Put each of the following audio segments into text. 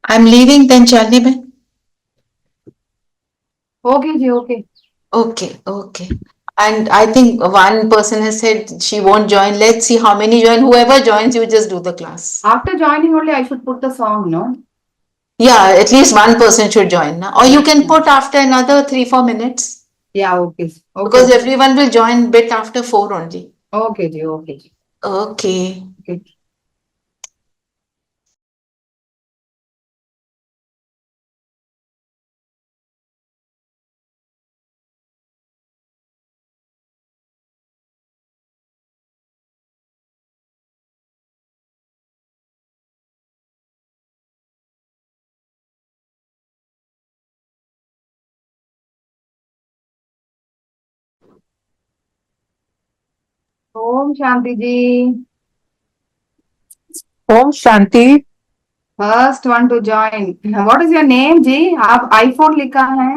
I'm leaving then, Chalni bhai. Okay ji, okay. Okay, okay. And I think one person has said she won't join. Let's see how many join. Whoever joins, you just do the class. After joining only, I should put the song, no? Yeah, at least one person should join. Na? Or you can Yeah. put after another 3-4 minutes Yeah, okay. because Okay. everyone will join bit after four only. Okay ji, okay ji. Okay. Okay. Om Shanti ji. Om Shanti. First one to join. What is your name जी? आप iPhone लिखा है?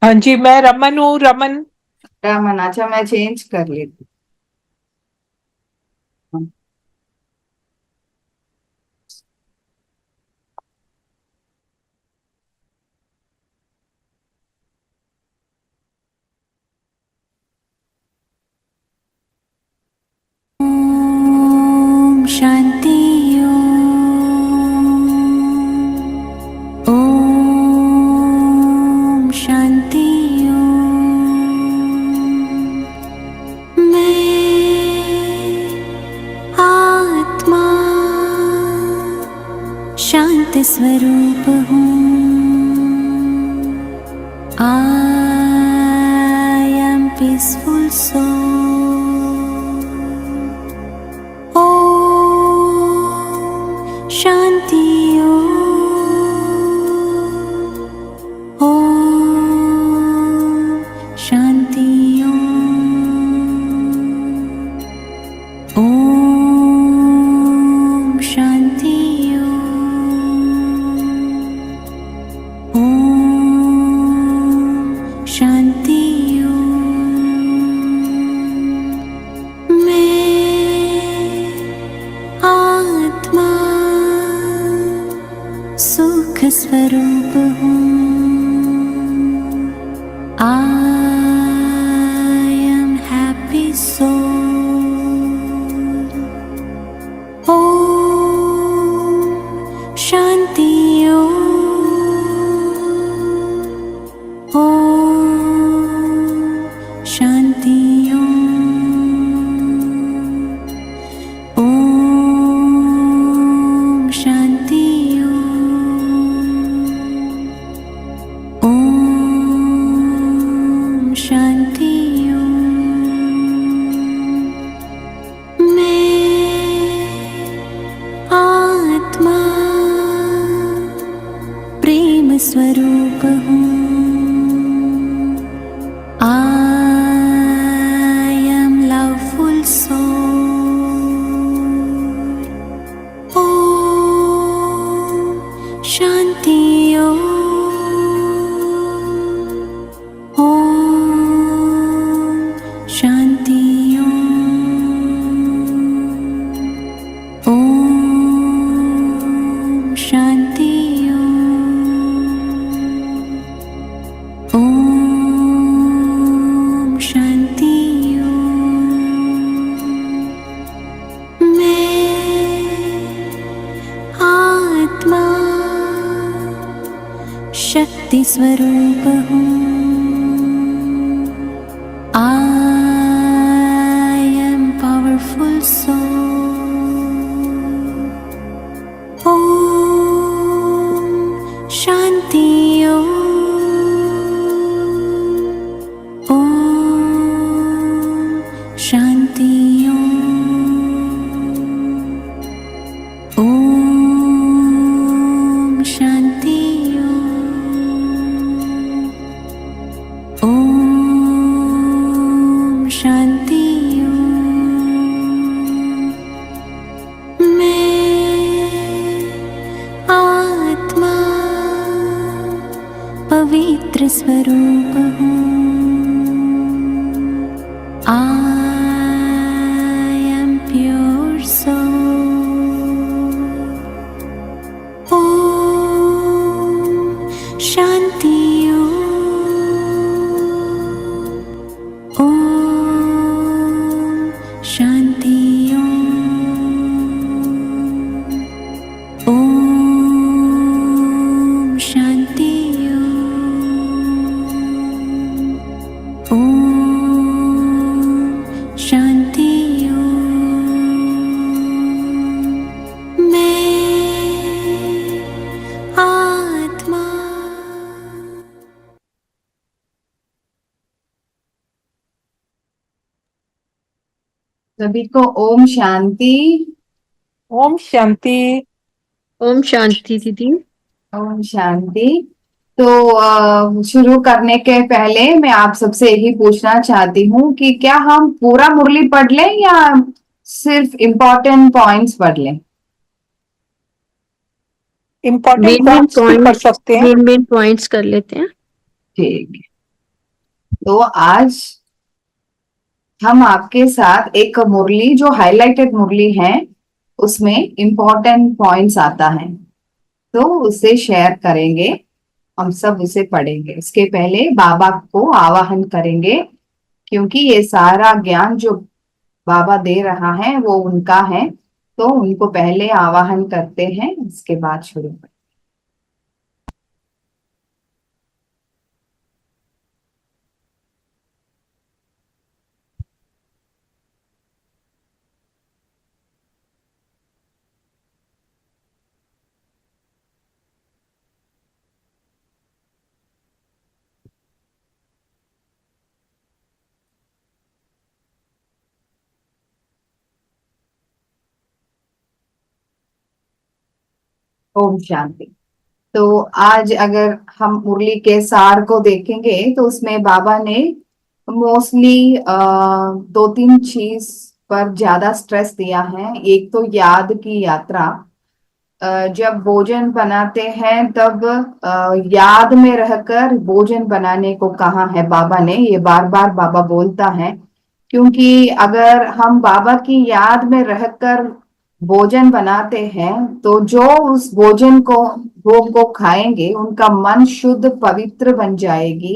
हाँ जी, मैं रमन हूँ। रमन। रमन, अच्छा मैं change कर लेती हूँ। ओम शांति। ओम शांति। मैं आत्मा शांत स्वरूप हूँ। I am peaceful soul. Om Shanti Om. Om Shanti Om. Om Shanti Om. Om Shanti मैं आत्मा सुख स्वरूप हूँ। I am happy soul. Om Shanti Om. Om Shanti Om. Om Shanti Om. Om Shanti मैं आत्मा प्रेम स्वरूप हूँ। I am loveful soul. Om Shanti Om. Om Shanti Om. Om Shanti Om. Om Shanti मैं आत्मा शक्ति स्वरूप हूँ। I am powerful soul. Om Shanti Om. Om Shanti Om. Om Shanti Om. Om Shanti मैं आत्मा पवित्र स्वरूप हूँ। I am pure soul. Om सभी को ओम शांति। ओम शांति। ओम शांति दीदी। ओम शांति। तो शुरू करने के पहले मैं आप सबसे यही पूछना चाहती हूँ कि क्या हम पूरा मुरली पढ़ लें या सिर्फ इम्पोर्टेंट पॉइंट्स पढ़ लें? इम्पोर्टेंट पॉइंट्स भी कर सकते हैं। मेन पॉइंट्स कर लेते हैं। ठीक है। तो आज हम आपके साथ एक मुरली जो हाइलाइटेड मुरली है उसमें इम्पोर्टेंट पॉइंट्स आता है, तो उसे शेयर करेंगे, हम सब उसे पढ़ेंगे। उसके पहले बाबा को आवाहन करेंगे, क्योंकि ये सारा ज्ञान जो बाबा दे रहा है वो उनका है, तो उनको पहले आवाहन करते हैं, उसके बाद शुरू करें। ओम शांति। तो आज अगर हम मुरली के सार को देखेंगे तो उसमें बाबा ने मोस्टली दो तीन चीज पर ज्यादा स्ट्रेस दिया है। एक तो याद की यात्रा, जब भोजन बनाते हैं तब याद में रहकर भोजन बनाने को कहा है बाबा ने, ये बार बार बाबा बोलता है। क्योंकि अगर हम बाबा की याद में रहकर भोजन बनाते हैं तो जो उस भोजन को भोग को खाएंगे उनका मन शुद्ध पवित्र बन जाएगी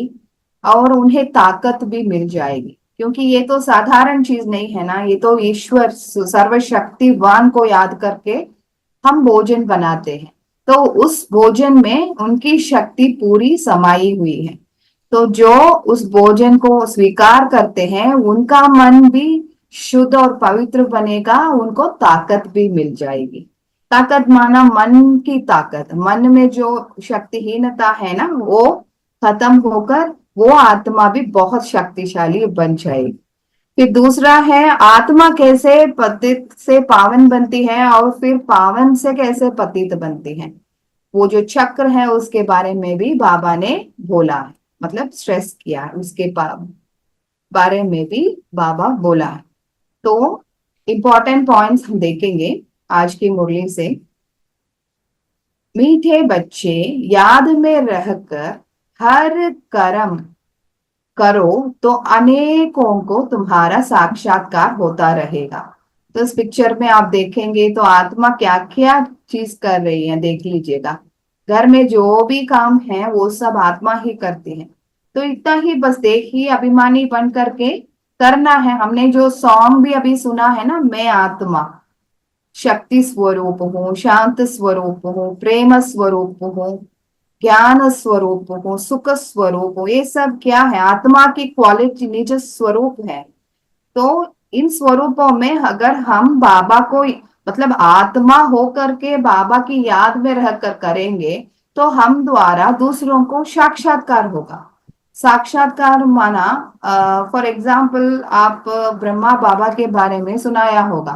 और उन्हें ताकत भी मिल जाएगी। क्योंकि ये तो साधारण चीज नहीं है ना, ये तो ईश्वर सर्वशक्तिवान को याद करके हम भोजन बनाते हैं, तो उस भोजन में उनकी शक्ति पूरी समाई हुई है। तो जो उस भोजन को स्वीकार करते हैं उनका मन भी शुद्ध और पवित्र बनेगा, उनको ताकत भी मिल जाएगी। ताकत माना मन की ताकत, मन में जो शक्तिहीनता है ना वो खत्म होकर वो आत्मा भी बहुत शक्तिशाली बन जाएगी। फिर दूसरा है आत्मा कैसे पतित से पावन बनती है और फिर पावन से कैसे पतित बनती है, वो जो चक्र है उसके बारे में भी बाबा ने बोला है, मतलब स्ट्रेस किया है, उसके बारे में भी बाबा बोला है। तो इम्पोर्टेंट पॉइंट्स हम देखेंगे आज की मुरली से। मीठे बच्चे याद में रहकर हर कर्म करो तो अनेकों को तुम्हारा साक्षात्कार होता रहेगा। तो इस पिक्चर में आप देखेंगे तो आत्मा क्या क्या चीज कर रही है, देख लीजिएगा। घर में जो भी काम है वो सब आत्मा ही करती है। तो इतना ही बस देखिए, अभिमानी बन करके करना है। हमने जो सॉन्ग भी अभी सुना है ना, मैं आत्मा शक्ति स्वरूप हूँ, शांत स्वरूप हूँ, प्रेम स्वरूप हूँ, ज्ञान स्वरूप हो, सुख स्वरूप हो, ये सब क्या है? आत्मा की क्वालिटी, निज स्वरूप है। तो इन स्वरूपों में अगर हम बाबा को मतलब आत्मा हो करके बाबा की याद में रहकर करेंगे तो हम द्वारा दूसरों को साक्षात्कार होगा। साक्षात्कार माना फॉर एग्जाम्पल आप ब्रह्मा बाबा के बारे में सुनाया होगा।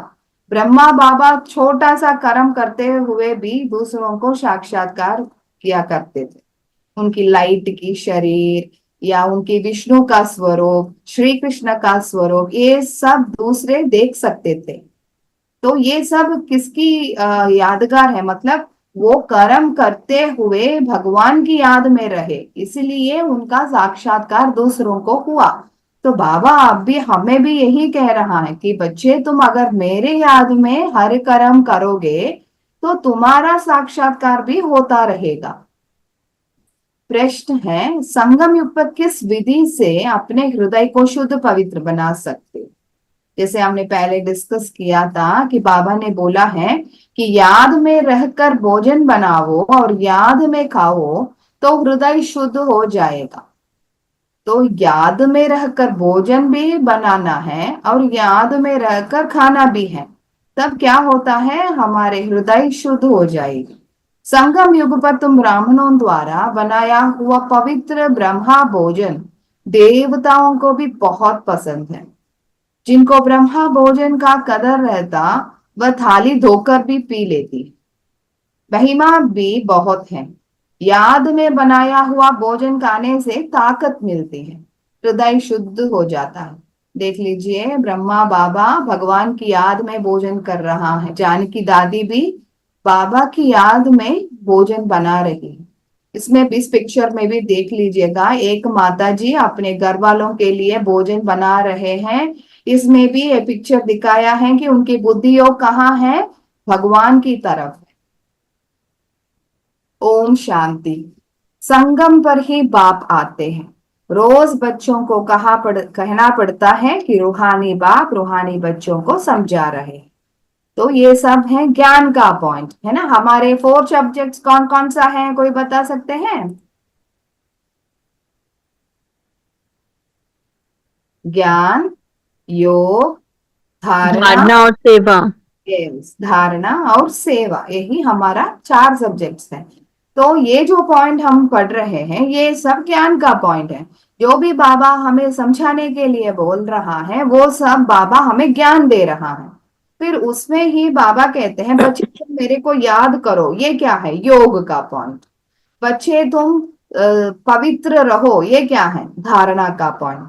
ब्रह्मा बाबा छोटा सा कर्म करते हुए भी दूसरों को साक्षात्कार किया करते थे। उनकी लाइट की शरीर या उनकी विष्णु का स्वरूप, श्री कृष्ण का स्वरूप, ये सब दूसरे देख सकते थे। तो ये सब किसकी यादगार है? मतलब वो कर्म करते हुए भगवान की याद में रहे, इसलिए उनका साक्षात्कार दूसरों को हुआ। तो बाबा अब भी हमें भी यही कह रहा है कि बच्चे तुम अगर मेरे याद में हर कर्म करोगे तो तुम्हारा साक्षात्कार भी होता रहेगा। प्रश्न है, संगम युग पर किस विधि से अपने हृदय को शुद्ध पवित्र बना सकते? जैसे हमने पहले डिस्कस किया था कि बाबा ने बोला है कि याद में रहकर भोजन बनाओ और याद में खाओ तो हृदय शुद्ध हो जाएगा। तो याद में रहकर भोजन भी बनाना है और याद में रहकर खाना भी है, तब क्या होता है? हमारे हृदय शुद्ध हो जाएगी। संगम युग पर तुम ब्राह्मणों द्वारा बनाया हुआ पवित्र ब्रह्मा भोजन देवताओं को भी बहुत पसंद है। जिनको ब्रह्मा भोजन का कदर रहता वह थाली धोकर भी पी लेती। महिमा भी बहुत है। याद में बनाया हुआ भोजन खाने से ताकत मिलती है, हृदय शुद्ध हो जाता है। देख लीजिए, ब्रह्मा बाबा भगवान की याद में भोजन कर रहा है, जानकी दादी भी बाबा की याद में भोजन बना रही है। इसमें भी, इस पिक्चर में भी देख लीजिएगा, एक माता जी अपने घर वालों के लिए भोजन बना रहे हैं। इसमें भी ये पिक्चर दिखाया है कि उनकी बुद्धियों कहाँ है, भगवान की तरफ है। ओम शांति। संगम पर ही बाप आते हैं। रोज बच्चों को कहना पड़ता है कि रूहानी बाप रूहानी बच्चों को समझा रहे हैं। तो ये सब है ज्ञान का पॉइंट, है ना। हमारे 4 सब्जेक्ट्स कौन कौन सा है, कोई बता सकते हैं? ज्ञान, योग, धारणा, धारणा और सेवा। धारणा और सेवा, यही हमारा 4 सब्जेक्ट्स है। तो ये जो पॉइंट हम पढ़ रहे हैं ये सब ज्ञान का पॉइंट है। जो भी बाबा हमें समझाने के लिए बोल रहा है वो सब बाबा हमें ज्ञान दे रहा है। फिर उसमें ही बाबा कहते हैं बच्चे तुम मेरे को याद करो, ये क्या है, योग का पॉइंट। बच्चे तुम पवित्र रहो, ये क्या है, धारणा का पॉइंट।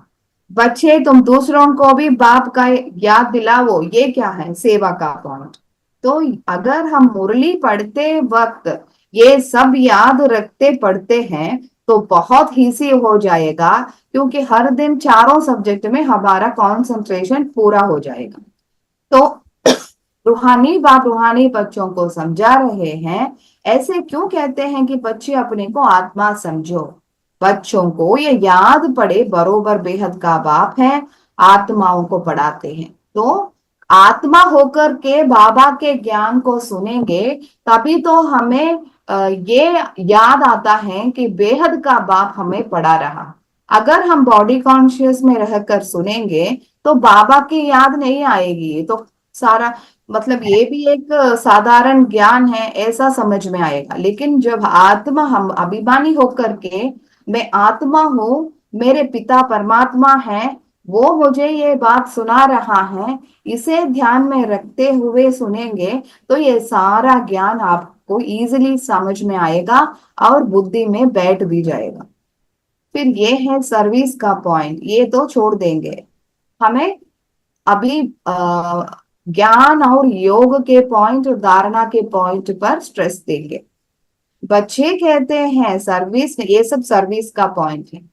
बच्चे तुम दूसरों को भी बाप का याद दिलाओ, ये क्या है, सेवा का पॉइंट। तो अगर हम मुरली पढ़ते वक्त ये सब याद रखते पढ़ते हैं तो बहुत इजी हो जाएगा, क्योंकि हर दिन चारों सब्जेक्ट में हमारा कंसंट्रेशन पूरा हो जाएगा। तो रूहानी बाप रूहानी बच्चों को समझा रहे हैं। ऐसे क्यों कहते हैं कि बच्चे अपने को आत्मा समझो? बच्चों को ये याद पड़े बरोबर बेहद का बाप है, आत्माओं को पढ़ाते हैं। तो आत्मा होकर के बाबा के ज्ञान को सुनेंगे तभी तो हमें ये याद आता है कि बेहद का बाप हमें पढ़ा रहा। अगर हम बॉडी कॉन्शियस में रहकर सुनेंगे तो बाबा की याद नहीं आएगी। तो सारा मतलब ये भी एक साधारण ज्ञान है ऐसा समझ में आएगा। लेकिन जब आत्मा, हम अभिमानी होकर के मैं आत्मा हूँ, मेरे पिता परमात्मा है, वो मुझे ये बात सुना रहा है, इसे ध्यान में रखते हुए सुनेंगे तो ये सारा ज्ञान आपको इजीली समझ में आएगा और बुद्धि में बैठ भी जाएगा। फिर ये है सर्विस का पॉइंट, ये तो छोड़ देंगे। हमें अभी ज्ञान और योग के पॉइंट और धारणा के पॉइंट पर स्ट्रेस देंगे। बच्चे कहते हैं सर्विस, ये सब सर्विस का पॉइंट है।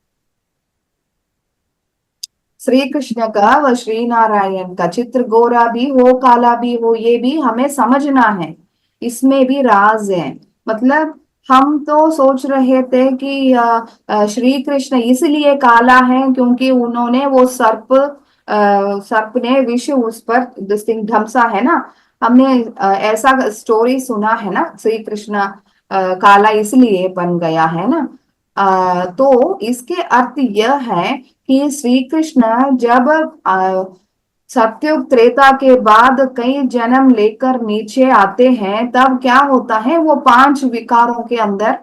श्री कृष्ण का व श्री नारायण का चित्र गोरा भी हो काला भी हो, ये भी हमें समझना है, इसमें भी राज है। मतलब हम तो सोच रहे थे कि श्री कृष्ण इसलिए काला है क्योंकि उन्होंने वो सर्प ने विष उस पर ढमसा है ना। हमने ऐसा स्टोरी सुना है ना, श्री कृष्ण काला इसलिए बन गया है ना। तो इसके अर्थ यह है कि श्री कृष्ण जब सत्युग त्रेता के बाद कई जन्म लेकर नीचे आते हैं तब क्या होता है, वो 5 विकारों के अंदर,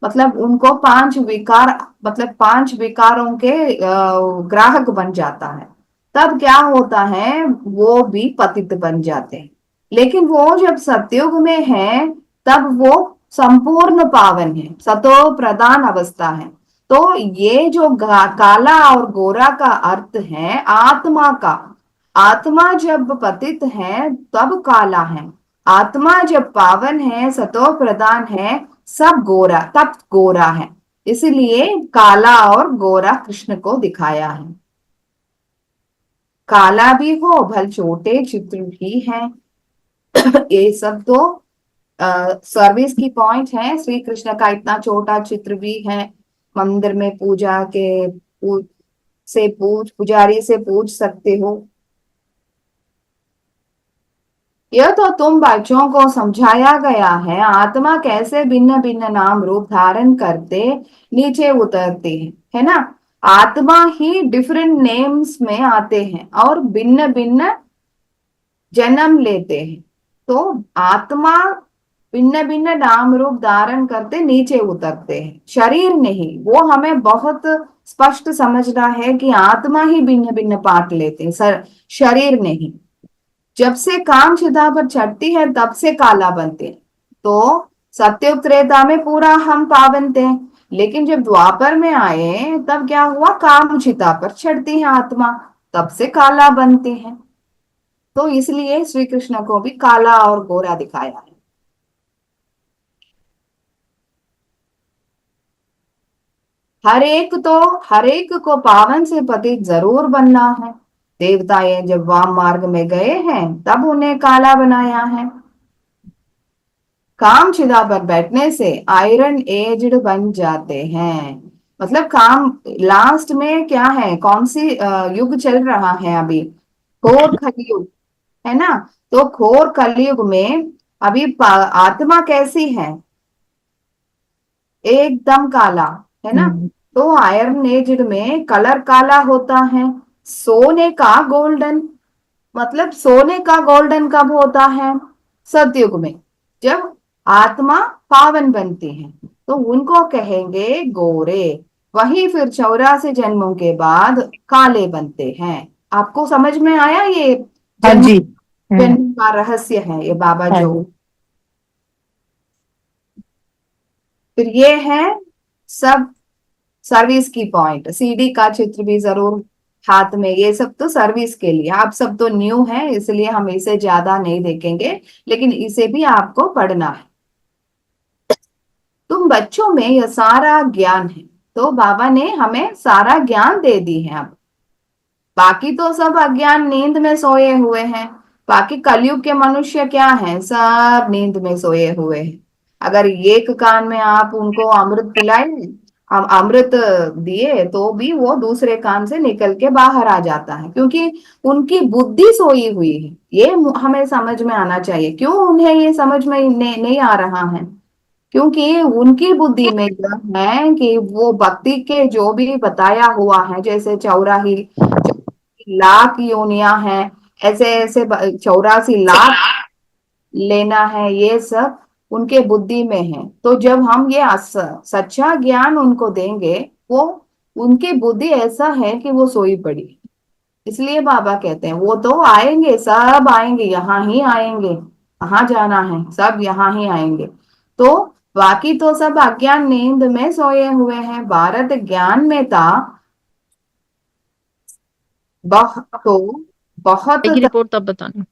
मतलब उनको 5 विकार, मतलब 5 विकारों के ग्राहक बन जाता है। तब क्या होता है, वो भी पतित बन जाते हैं। लेकिन वो जब सत्युग में है तब वो संपूर्ण पावन है, सतो प्रधान अवस्था है। तो ये जो काला और गोरा का अर्थ है आत्मा का। आत्मा जब पतित है तब काला है, आत्मा जब पावन है सतो प्रधान है सब गोरा, तब गोरा है। इसलिए काला और गोरा कृष्ण को दिखाया है। काला भी हो भल छोटे चित्र भी हैं। ये सब तो सर्विस की पॉइंट है। श्री कृष्ण का इतना छोटा चित्र भी है, मंदिर में पूजा के पुजारी से पूछ सकते हो। यह तो तुम बच्चों को समझाया गया है, आत्मा कैसे भिन्न भिन्न नाम रूप धारण करते नीचे उतरते हैं, है ना। आत्मा ही डिफरेंट नेम्स में आते हैं और भिन्न भिन्न जन्म लेते हैं। तो आत्मा भिन्न भिन्न नाम रूप धारण करते नीचे उतरते हैं, शरीर नहीं। वो हमें बहुत स्पष्ट समझना है कि आत्मा ही भिन्न भिन्न पार्ट लेते हैं, शरीर नहीं। जब से काम चिता पर चढ़ती है तब से काला बनते हैं। तो सत्युग त्रेता में पूरा हम पावन थे, लेकिन जब द्वापर में आए तब क्या हुआ, काम चिता पर चढ़ती है आत्मा, तब से काला बनते हैं। तो इसलिए श्री कृष्ण को भी काला और गोरा दिखाया है। हर एक को पावन से पतित जरूर बनना है। देवताएं जब वाम मार्ग में गए हैं तब उन्हें काला बनाया है। काम चिता पर बैठने से आयरन एज्ड बन जाते हैं। मतलब काम लास्ट में क्या है, कौन सी युग चल रहा है अभी, घोर कलयुग है ना। तो घोर कलयुग में अभी आत्मा कैसी है, एकदम काला है ना। तो आयरन एज्ड में कलर काला होता है। सोने का गोल्डन, मतलब सोने का गोल्डन कब होता है, सतयुग में, जब आत्मा पावन बनती है तो उनको कहेंगे गोरे। वही फिर 84 जन्मों के बाद काले बनते हैं। आपको समझ में आया ये हाँ जन्म जी। जन्म का रहस्य है ये बाबा हाँ जो। जी। फिर ये है सब सर्विस की पॉइंट। सीडी का चित्र भी जरूर हाथ में, ये सब तो सर्विस के लिए। आप सब तो न्यू है इसलिए हम इसे ज्यादा नहीं देखेंगे, लेकिन इसे भी आपको पढ़ना है। तुम बच्चों में यह सारा ज्ञान है, तो बाबा ने हमें सारा ज्ञान दे दी है। अब बाकी तो सब अज्ञान नींद में सोए हुए हैं। बाकी कलयुग के मनुष्य क्या हैं, सब नींद में सोए हुए हैं। अगर एक कान में आप उनको अमृत पिलाए, अमृत दिए, तो भी वो दूसरे कान से निकल के बाहर आ जाता है, क्योंकि उनकी बुद्धि सोई हुई है। ये हमें समझ में आना चाहिए। क्यों उन्हें ये समझ में नहीं आ रहा है, क्योंकि उनकी बुद्धि में यह है कि वो भक्ति के जो भी बताया हुआ है, जैसे 84 लाख योनिया है, ऐसे ऐसे 84 लाख लेना है, ये सब उनके बुद्धि में है। तो जब हम ये सच्चा ज्ञान उनको देंगे, वो उनकी बुद्धि ऐसा है कि वो सोई पड़ी। इसलिए बाबा कहते हैं वो तो आएंगे, सब आएंगे, यहाँ ही आएंगे, कहाँ जाना है, सब यहाँ ही आएंगे। तो बाकी तो सब अज्ञान नींद में सोए हुए हैं। भारत ज्ञान में था, तो बहुत की रिपोर्ट तब बताना।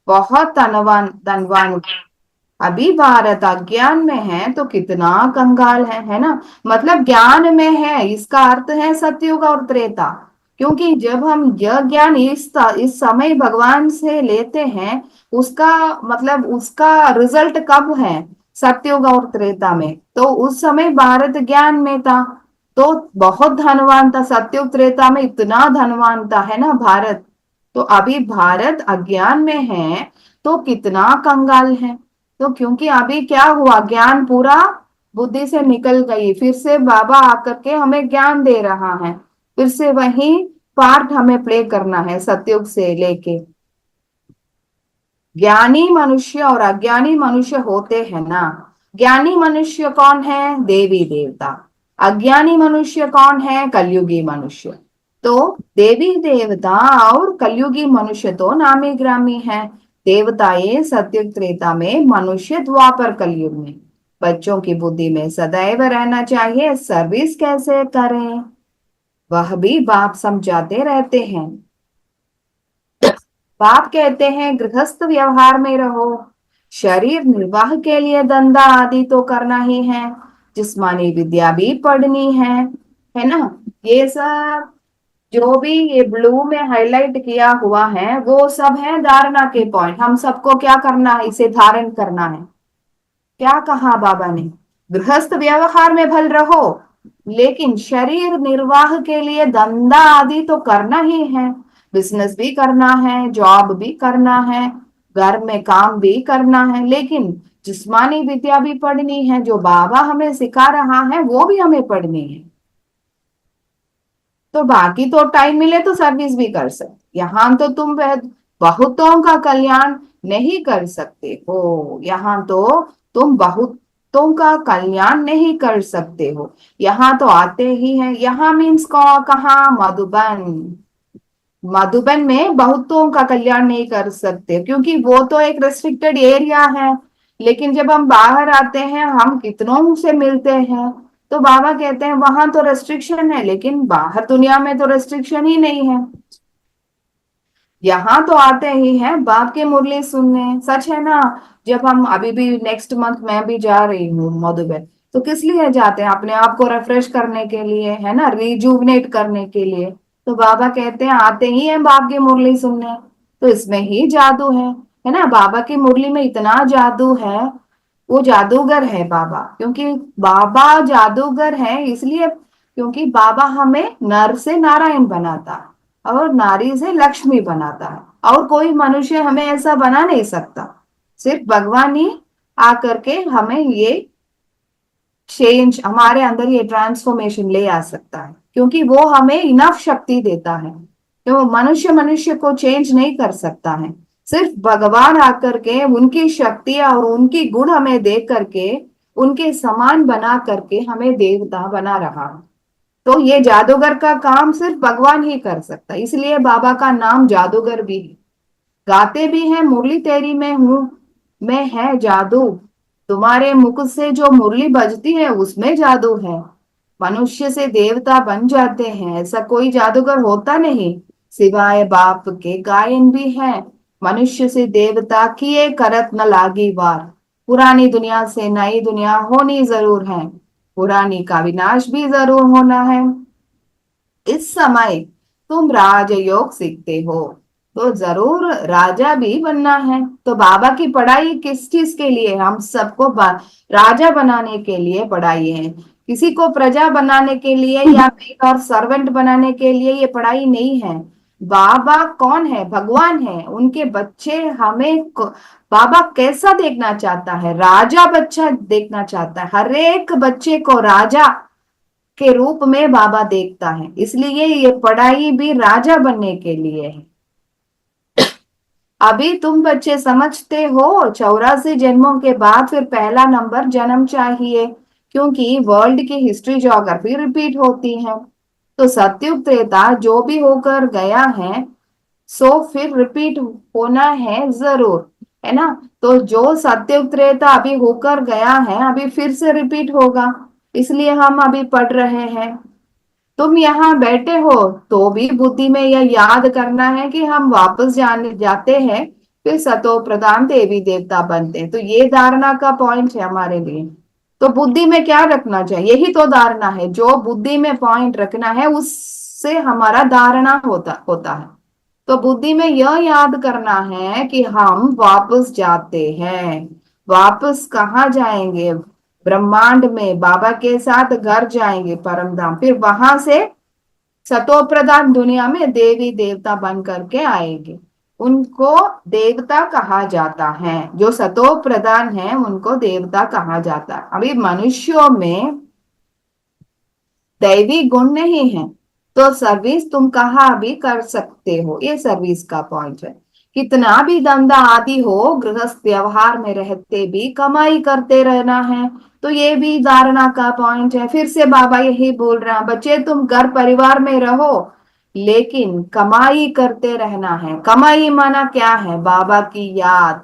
बहुत धनवान। अभी भारत अज्ञान में है तो कितना कंगाल है ना। मतलब ज्ञान में है, इसका अर्थ है सतयुग और त्रेता। क्योंकि जब हम यह ज्ञान इस समय भगवान से लेते हैं, उसका मतलब उसका रिजल्ट कब है, सतयुग और त्रेता में। तो उस समय भारत ज्ञान में था तो बहुत धनवान था। सतयुग त्रेता में इतना धनवान था है ना भारत। तो अभी भारत अज्ञान में है तो कितना कंगाल है। तो क्योंकि अभी क्या हुआ, ज्ञान पूरा बुद्धि से निकल गई। फिर से बाबा आकर के हमें ज्ञान दे रहा है, फिर से वही पार्ट हमें प्ले करना है सतयुग से लेके। ज्ञानी मनुष्य और अज्ञानी मनुष्य होते हैं ना। ज्ञानी मनुष्य कौन है, देवी देवता। अज्ञानी मनुष्य कौन है, कलयुगी मनुष्य। तो देवी देवता और कलयुगी मनुष्य तो नामी ग्रामी है। देवताएं सत्युग त्रेता में, मनुष्य द्वापर कलयुग में। बच्चों की बुद्धि में सदैव रहना चाहिए सर्विस कैसे करें, वह भी बाप समझाते रहते हैं। बाप कहते हैं गृहस्थ व्यवहार में रहो, शरीर निर्वाह के लिए धंधा आदि तो करना ही है, जिस्मानी विद्या भी पढ़नी है ना। ये सब जो भी ये ब्लू में हाईलाइट किया हुआ है वो सब है धारणा के पॉइंट। हम सबको क्या करना है, इसे धारण करना है। क्या कहा बाबा ने, गृहस्थ व्यवहार में भल रहो, लेकिन शरीर निर्वाह के लिए धंधा आदि तो करना ही है। बिजनेस भी करना है, जॉब भी करना है, घर में काम भी करना है, लेकिन जिस्मानी विद्या भी पढ़नी है। जो बाबा हमें सिखा रहा है वो भी हमें पढ़नी है। तो बाकी तो टाइम मिले तो सर्विस भी कर सकते। यहाँ तो तुम बहुतों का कल्याण नहीं कर सकते हो, यहाँ तो तुम बहुतों का कल्याण नहीं कर सकते हो। यहाँ तो आते ही हैं, यहाँ मीन्स कहाँ, मधुबन। मधुबन में बहुतों का कल्याण नहीं कर सकते क्योंकि वो तो एक रेस्ट्रिक्टेड एरिया है। लेकिन जब हम बाहर आते हैं, हम कितनों से मिलते हैं, तो बाबा कहते हैं वहां तो रेस्ट्रिक्शन है, लेकिन बाहर दुनिया में तो रेस्ट्रिक्शन ही नहीं है। यहाँ तो आते ही हैं बाप के मुरली सुनने, सच है ना। जब हम अभी भी नेक्स्ट मंथ मैं भी जा रही हूँ मधुबन, तो किस लिए जाते हैं? अपने आप को रिफ्रेश करने के लिए, है ना, रिजुवनेट करने के लिए। तो बाबा कहते हैं आते ही हैं बाप की मुरली सुनने, तो इसमें ही जादू है ना। बाबा की मुरली में इतना जादू है, वो जादूगर है बाबा। क्योंकि बाबा जादूगर है इसलिए क्योंकि बाबा हमें नर से नारायण बनाता है और नारी से लक्ष्मी बनाता है, और कोई मनुष्य हमें ऐसा बना नहीं सकता। सिर्फ भगवान ही आकर के हमें ये चेंज, हमारे अंदर ये ट्रांसफॉर्मेशन ले आ सकता है, क्योंकि वो हमें इनफ शक्ति देता है। तो मनुष्य मनुष्य को चेंज नहीं कर सकता है। सिर्फ भगवान आकर के उनकी शक्ति और उनकी गुण हमें दे करके, उनके समान बना करके हमें देवता बना रहा है। तो ये जादूगर का काम सिर्फ भगवान ही कर सकता है, इसलिए बाबा का नाम जादूगर भी है। गाते भी हैं, मुरली तेरी में हूं मैं है जादू, तुम्हारे मुख से जो मुरली बजती है उसमें जादू है। मनुष्य से देवता बन जाते हैं, ऐसा कोई जादूगर होता नहीं। सिवाय बाप के गायन भी है, मनुष्य से देवता किए करत न लागी वार। पुरानी दुनिया से नई दुनिया होनी जरूर है, पुरानी का विनाश भी जरूर होना है। इस समय तुम राजयोग सीखते हो, तो जरूर राजा भी बनना है। तो बाबा की पढ़ाई किस चीज के लिए? हम सबको राजा बनाने के लिए पढ़ाई है। किसी को प्रजा बनाने के लिए या और सर्वेंट बनाने के लिए ये पढ़ाई नहीं है। बाबा कौन है? भगवान है। उनके बच्चे हमें बाबा कैसा देखना चाहता है? राजा बच्चा देखना चाहता है। हर एक बच्चे को राजा के रूप में बाबा देखता है, इसलिए ये पढ़ाई भी राजा बनने के लिए है। अभी तुम बच्चे समझते हो 84 जन्मों के बाद फिर पहला नंबर जन्म चाहिए, क्योंकि वर्ल्ड की हिस्ट्री ज्योग्राफी रिपीट होती है। तो सतयुग त्रेता जो भी होकर गया है सो फिर रिपीट होना है जरूर, है ना। तो जो सतयुग त्रेता अभी होकर गया है अभी फिर से रिपीट होगा, इसलिए हम अभी पढ़ रहे हैं। तुम यहाँ बैठे हो तो भी बुद्धि में यह याद करना है कि हम वापस जाते हैं, फिर सतो प्रधान देवी देवता बनते हैं। तो ये धारणा का पॉइंट है हमारे लिए। तो बुद्धि में क्या रखना चाहिए? यही तो धारणा है, जो बुद्धि में पॉइंट रखना है उससे हमारा धारणा होता है। तो बुद्धि में यह याद करना है कि हम वापस जाते हैं। वापस कहाँ जाएंगे? ब्रह्मांड में बाबा के साथ घर जाएंगे, परम धाम। फिर वहां से सतो प्रधान दुनिया में देवी देवता बन करके आएंगे। उनको देवता कहा जाता है, जो सतो प्रधान है उनको देवता कहा जाता है। अभी मनुष्यों में दैवी गुण नहीं है, तो सर्विस तुम कहाँ भी कर सकते हो, ये सर्विस का पॉइंट है। कितना भी धंधा आदि हो, गृहस्थ व्यवहार में रहते भी कमाई करते रहना है, तो ये भी धारणा का पॉइंट है। फिर से बाबा यही बोल रहा है, बच्चे तुम घर परिवार में रहो लेकिन कमाई करते रहना है। कमाई माना क्या है? बाबा की याद।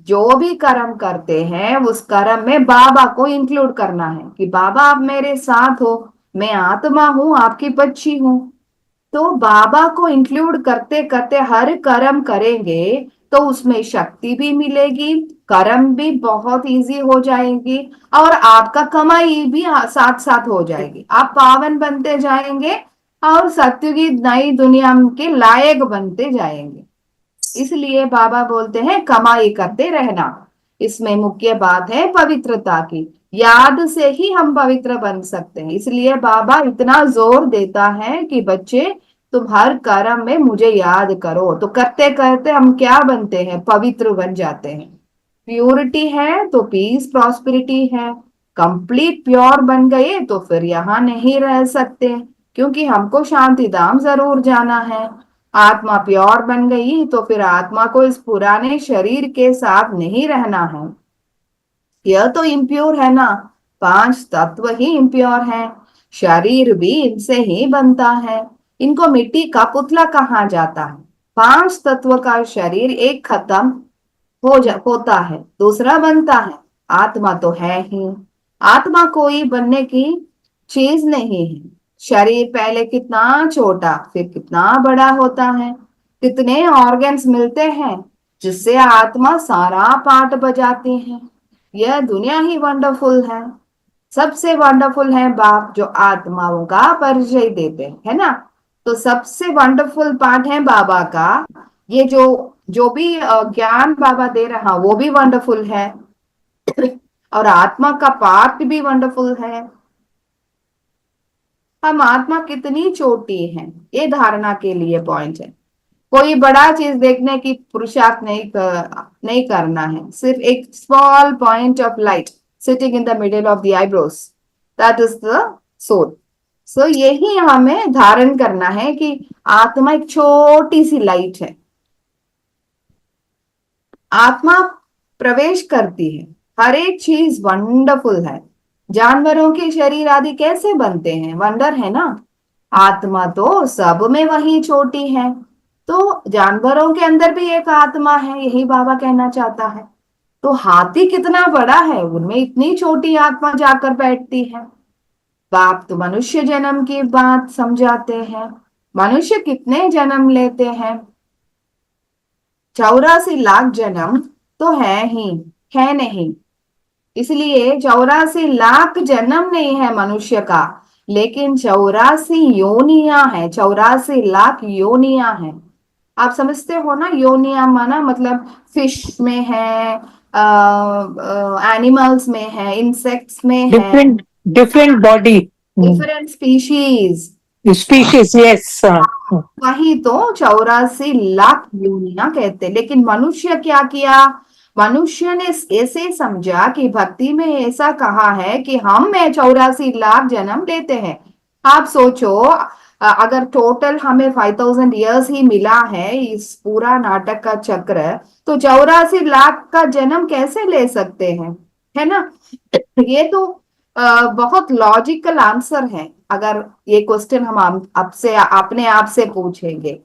जो भी कर्म करते हैं उस कर्म में बाबा को इंक्लूड करना है कि बाबा आप मेरे साथ हो, मैं आत्मा हूं, आपकी बच्ची हूं। तो बाबा को इंक्लूड करते करते हर कर्म करेंगे तो उसमें शक्ति भी मिलेगी, कर्म भी बहुत इजी हो जाएगी, और आपका कमाई भी साथ साथ हो जाएगी। आप पावन बनते जाएंगे और सत्य की नई दुनिया के लायक बनते जाएंगे। इसलिए बाबा बोलते हैं कमाई करते रहना। इसमें मुख्य बात है पवित्रता की। याद से ही हम पवित्र बन सकते हैं, इसलिए बाबा इतना जोर देता है कि बच्चे तुम हर कर्म में मुझे याद करो। तो करते करते हम क्या बनते हैं? पवित्र बन जाते हैं। प्योरिटी है तो पीस प्रॉस्पेरिटी है। कंप्लीट प्योर बन गए तो फिर यहाँ नहीं रह सकते, क्योंकि हमको शांति धाम जरूर जाना है। आत्मा प्योर बन गई तो फिर आत्मा को इस पुराने शरीर के साथ नहीं रहना है। यह तो इम्प्योर है ना, 5 तत्व ही इम्प्योर है, शरीर भी इनसे ही बनता है, इनको मिट्टी का पुतला कहा जाता है। 5 तत्व का शरीर एक खत्म होता है, दूसरा बनता है। आत्मा तो है ही, आत्मा कोई बनने की चीज नहीं है। शरीर पहले कितना छोटा फिर कितना बड़ा होता है, कितने ऑर्गन्स मिलते हैं जिससे आत्मा सारा पार्ट बजाती है। यह दुनिया ही वंडरफुल है। सबसे वंडरफुल है बाप जो आत्माओं का परिचय देते हैं, है ना। तो सबसे वंडरफुल पार्ट है बाबा का। ये जो जो भी ज्ञान बाबा दे रहा वो भी वंडरफुल है और आत्मा का पार्ट भी वंडरफुल है। हम आत्मा कितनी छोटी है ये धारणा के लिए पॉइंट है। कोई बड़ा चीज देखने की पुरुषार्थ नहीं करना है, सिर्फ एक small point of light sitting in the middle of the eyebrows, that is the soul. So यही हमें धारण करना है कि आत्मा एक छोटी सी लाइट है। आत्मा प्रवेश करती है, हर एक चीज वंडरफुल है। जानवरों के शरीर आदि कैसे बनते हैं, वंडर है ना। आत्मा तो सब में वही छोटी है, तो जानवरों के अंदर भी एक आत्मा है, यही बाबा कहना चाहता है। तो हाथी कितना बड़ा है, उनमें इतनी छोटी आत्मा जाकर बैठती है। बाप तो मनुष्य जन्म की बात समझाते हैं, मनुष्य कितने जन्म लेते हैं, 84 लाख जन्म तो है नहीं। इसलिए 84 लाख जन्म नहीं है मनुष्य का, लेकिन 84 योनिया है, 84 लाख योनिया है। आप समझते हो ना, योनिया माना मतलब फिश में है, एनिमल्स में है, इंसेक्ट्स में है, different body, different species, yes. वही तो 84 लाख योनिया कहते। लेकिन मनुष्य क्या किया, मनुष्य ने ऐसे समझा कि भक्ति में ऐसा कहा है कि हम में 84 लाख जन्म लेते हैं। आप सोचो, अगर टोटल हमें 5000 ईयर्स ही मिला है इस पूरा नाटक का चक्र, तो 84 लाख का जन्म कैसे ले सकते हैं, है ना। ये तो बहुत लॉजिकल आंसर है। अगर ये क्वेश्चन हम आपसे अपने आप से पूछेंगे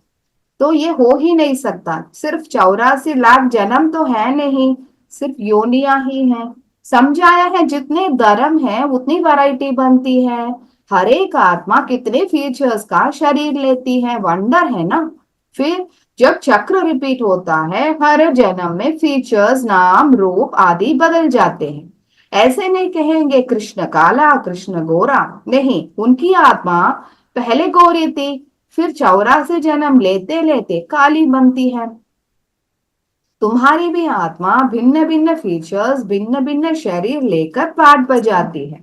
तो ये हो ही नहीं सकता। सिर्फ 84 लाख जन्म तो है नहीं, सिर्फ योनिया ही है। समझाया है जितने धर्म है उतनी वैरायटी बनती है, हर एक आत्मा कितने फीचर्स का शरीर लेती है, वंडर है ना। फिर जब चक्र रिपीट होता है, हर जन्म में फीचर्स, नाम, रूप आदि बदल जाते हैं। ऐसे नहीं कहेंगे कृष्ण काला कृष्ण गोरा, नहीं, उनकी आत्मा पहले गोरी थी, फिर 84 जन्म लेते लेते काली बनती है। तुम्हारी भी आत्मा भिन्न भिन्न फीचर्स, भिन्न भिन्न शरीर लेकर पाठ बजाती है।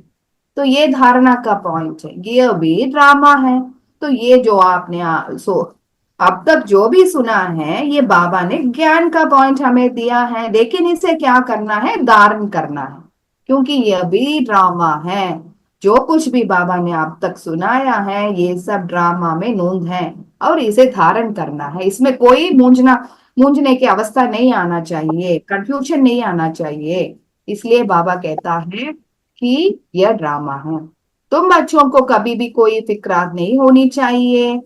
तो ये धारणा का पॉइंट है, ये भी ड्रामा है। तो ये जो आपने अब तक जो भी सुना है, ये बाबा ने ज्ञान का पॉइंट हमें दिया है, लेकिन इसे क्या करना है, धारण करना है, क्योंकि यह भी ड्रामा है। जो कुछ भी बाबा ने अब तक सुनाया है ये सब ड्रामा में नोंद है और इसे धारण करना है। इसमें कोई मूंझने की अवस्था नहीं आना चाहिए, कंफ्यूजन नहीं आना चाहिए। इसलिए बाबा कहता है कि यह ड्रामा है। तुम बच्चों को कभी भी कोई फिक्रात नहीं होनी चाहिए,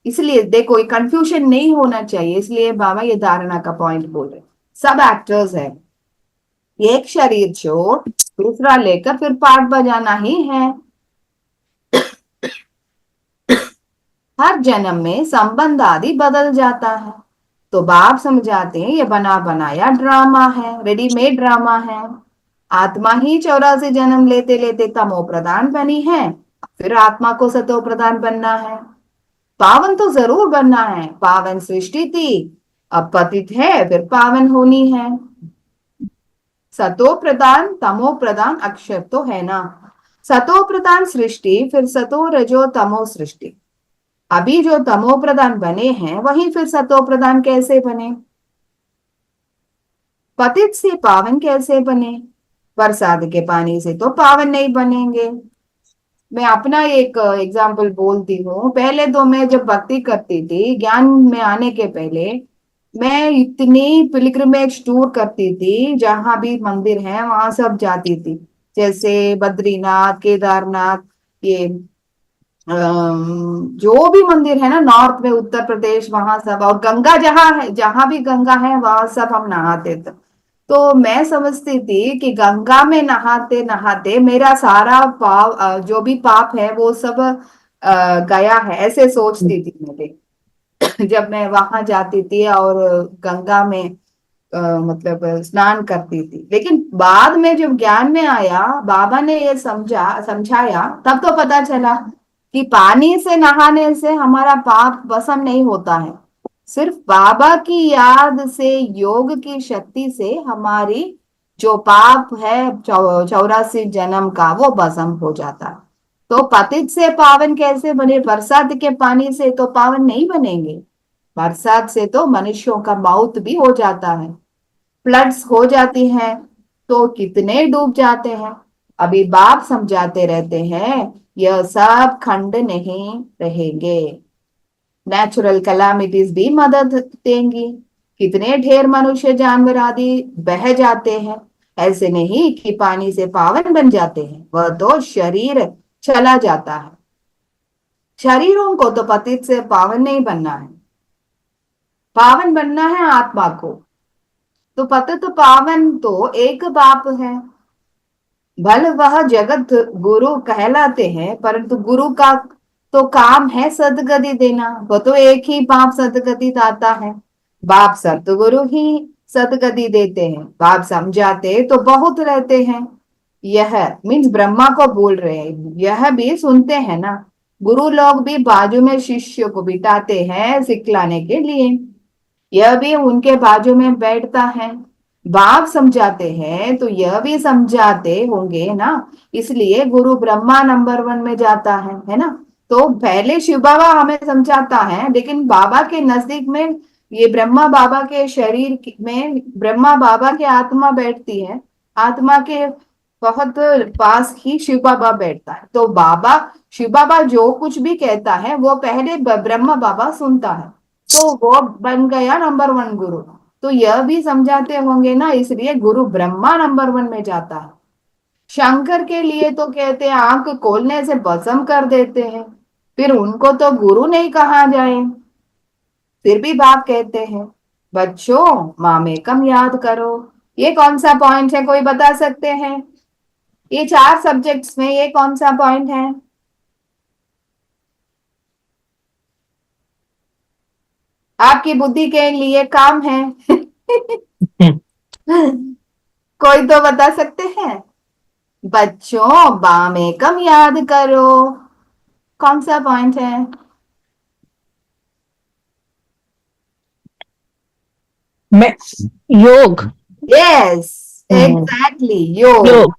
इसलिए देखो कंफ्यूजन नहीं होना चाहिए। इसलिए बाबा ये धारणा का पॉइंट बोल रहे, सब एक्टर्स है, एक शरीर छोड़ दूसरा लेकर फिर पार्ट बजाना ही है। हर जन्म में संबंध आदि बदल जाता है। तो बाप समझाते हैं ये बना बनाया ड्रामा है, रेडीमेड ड्रामा है। आत्मा ही 84 जन्म लेते लेते तमो प्रधान बनी है, फिर आत्मा को सतो प्रधान बनना है। पावन तो जरूर बनना है, पावन सृष्टि थी, अब पतित है, फिर पावन होनी है। सतो प्रधान तमो प्रधान अक्षर तो है ना, सतो प्रधान सृष्टि, फिर सतो रजो तमो सृष्टि। अभी जो तमो प्रधान बने हैं वही फिर सतो प्रधान कैसे बने, पतित से पावन कैसे बने, बरसात के पानी से तो पावन नहीं बनेंगे। मैं अपना एक एग्जाम्पल बोलती हूँ। पहले तो मैं जब भक्ति करती थी, ज्ञान में आने के पहले, मैं इतनी पिलग्रिमेज टूर करती थी, जहां भी मंदिर है वहां सब जाती थी, जैसे बद्रीनाथ, केदारनाथ, ये जो भी मंदिर है ना नॉर्थ में, उत्तर प्रदेश, वहां सब, और गंगा जहाँ है, जहां भी गंगा है वहां सब हम नहाते थे। तो मैं समझती थी कि गंगा में नहाते नहाते मेरा सारा जो भी पाप है वो सब गया है, ऐसे सोचती थी मैं। जब मैं वहां जाती थी और गंगा में मतलब स्नान करती थी, लेकिन बाद में जब ज्ञान में आया, बाबा ने ये समझाया, तब तो पता चला कि पानी से नहाने से हमारा पाप भस्म नहीं होता है। सिर्फ बाबा की याद से, योग की शक्ति से हमारी जो पाप है 84 जन्म का, वो भस्म हो जाता है। तो पतित से पावन कैसे बने? बरसात के पानी से तो पावन नहीं बनेंगे। बरसात से तो मनुष्यों का मौत भी हो जाता है, फ्लड्स हो जाती हैं, तो कितने डूब जाते हैं। अभी बाप समझाते रहते हैं, यह सब खंड नहीं रहेंगे, नेचुरल कैलामिटीज भी मदद देंगी। कितने ढेर मनुष्य जानवर आदि बह जाते हैं, ऐसे नहीं कि पानी से पावन बन जाते हैं, वह तो शरीर चला जाता है। शरीरों को तो पतित से पावन नहीं बनना है, पावन बनना है आत्मा को। तो पतित पावन तो एक बाप है। भल वह जगत गुरु कहलाते हैं, परंतु गुरु का तो काम है सदगति देना, वो तो एक ही बाप सदगति दाता है। बाप सतगुरु ही सदगति देते हैं, बाप समझाते तो बहुत रहते हैं। यह मीन्स ब्रह्मा को बोल रहे हैं, यह भी सुनते हैं ना, गुरु लोग भी बाजू में शिष्य को बिठाते हैं सिखलाने के लिए, यह भी उनके बाजू में बैठता है। बाप समझाते हैं तो यह भी समझाते होंगे ना, इसलिए गुरु ब्रह्मा नंबर 1 में जाता है ना। तो पहले शिव बाबा हमें समझाता है, लेकिन बाबा के नजदीक में ये ब्रह्मा बाबा के शरीर में ब्रह्मा बाबा की आत्मा बैठती है, आत्मा के बहुत पास ही शिव बाबा बैठता है। तो बाबा, शिव बाबा जो कुछ भी कहता है वो पहले ब्रह्मा बाबा सुनता है, तो वो बन गया नंबर 1 गुरु। तो यह भी समझाते होंगे ना, इसलिए गुरु ब्रह्मा नंबर 1 में जाता है। शंकर के लिए तो कहते हैं आंख खोलने से भस्म कर देते हैं, फिर उनको तो गुरु नहीं कहा जाए। फिर भी बाप कहते हैं, बच्चों मामेकम याद करो। ये कौन सा पॉइंट है, कोई बता सकते हैं? ये 4 सब्जेक्ट्स में ये कौन सा पॉइंट है? आपकी बुद्धि के लिए काम है। कोई तो बता सकते हैं? बच्चों बामेकम याद करो, कौन सा पॉइंट है? मैं योग। यस, एग्जैक्टली, योग, योग।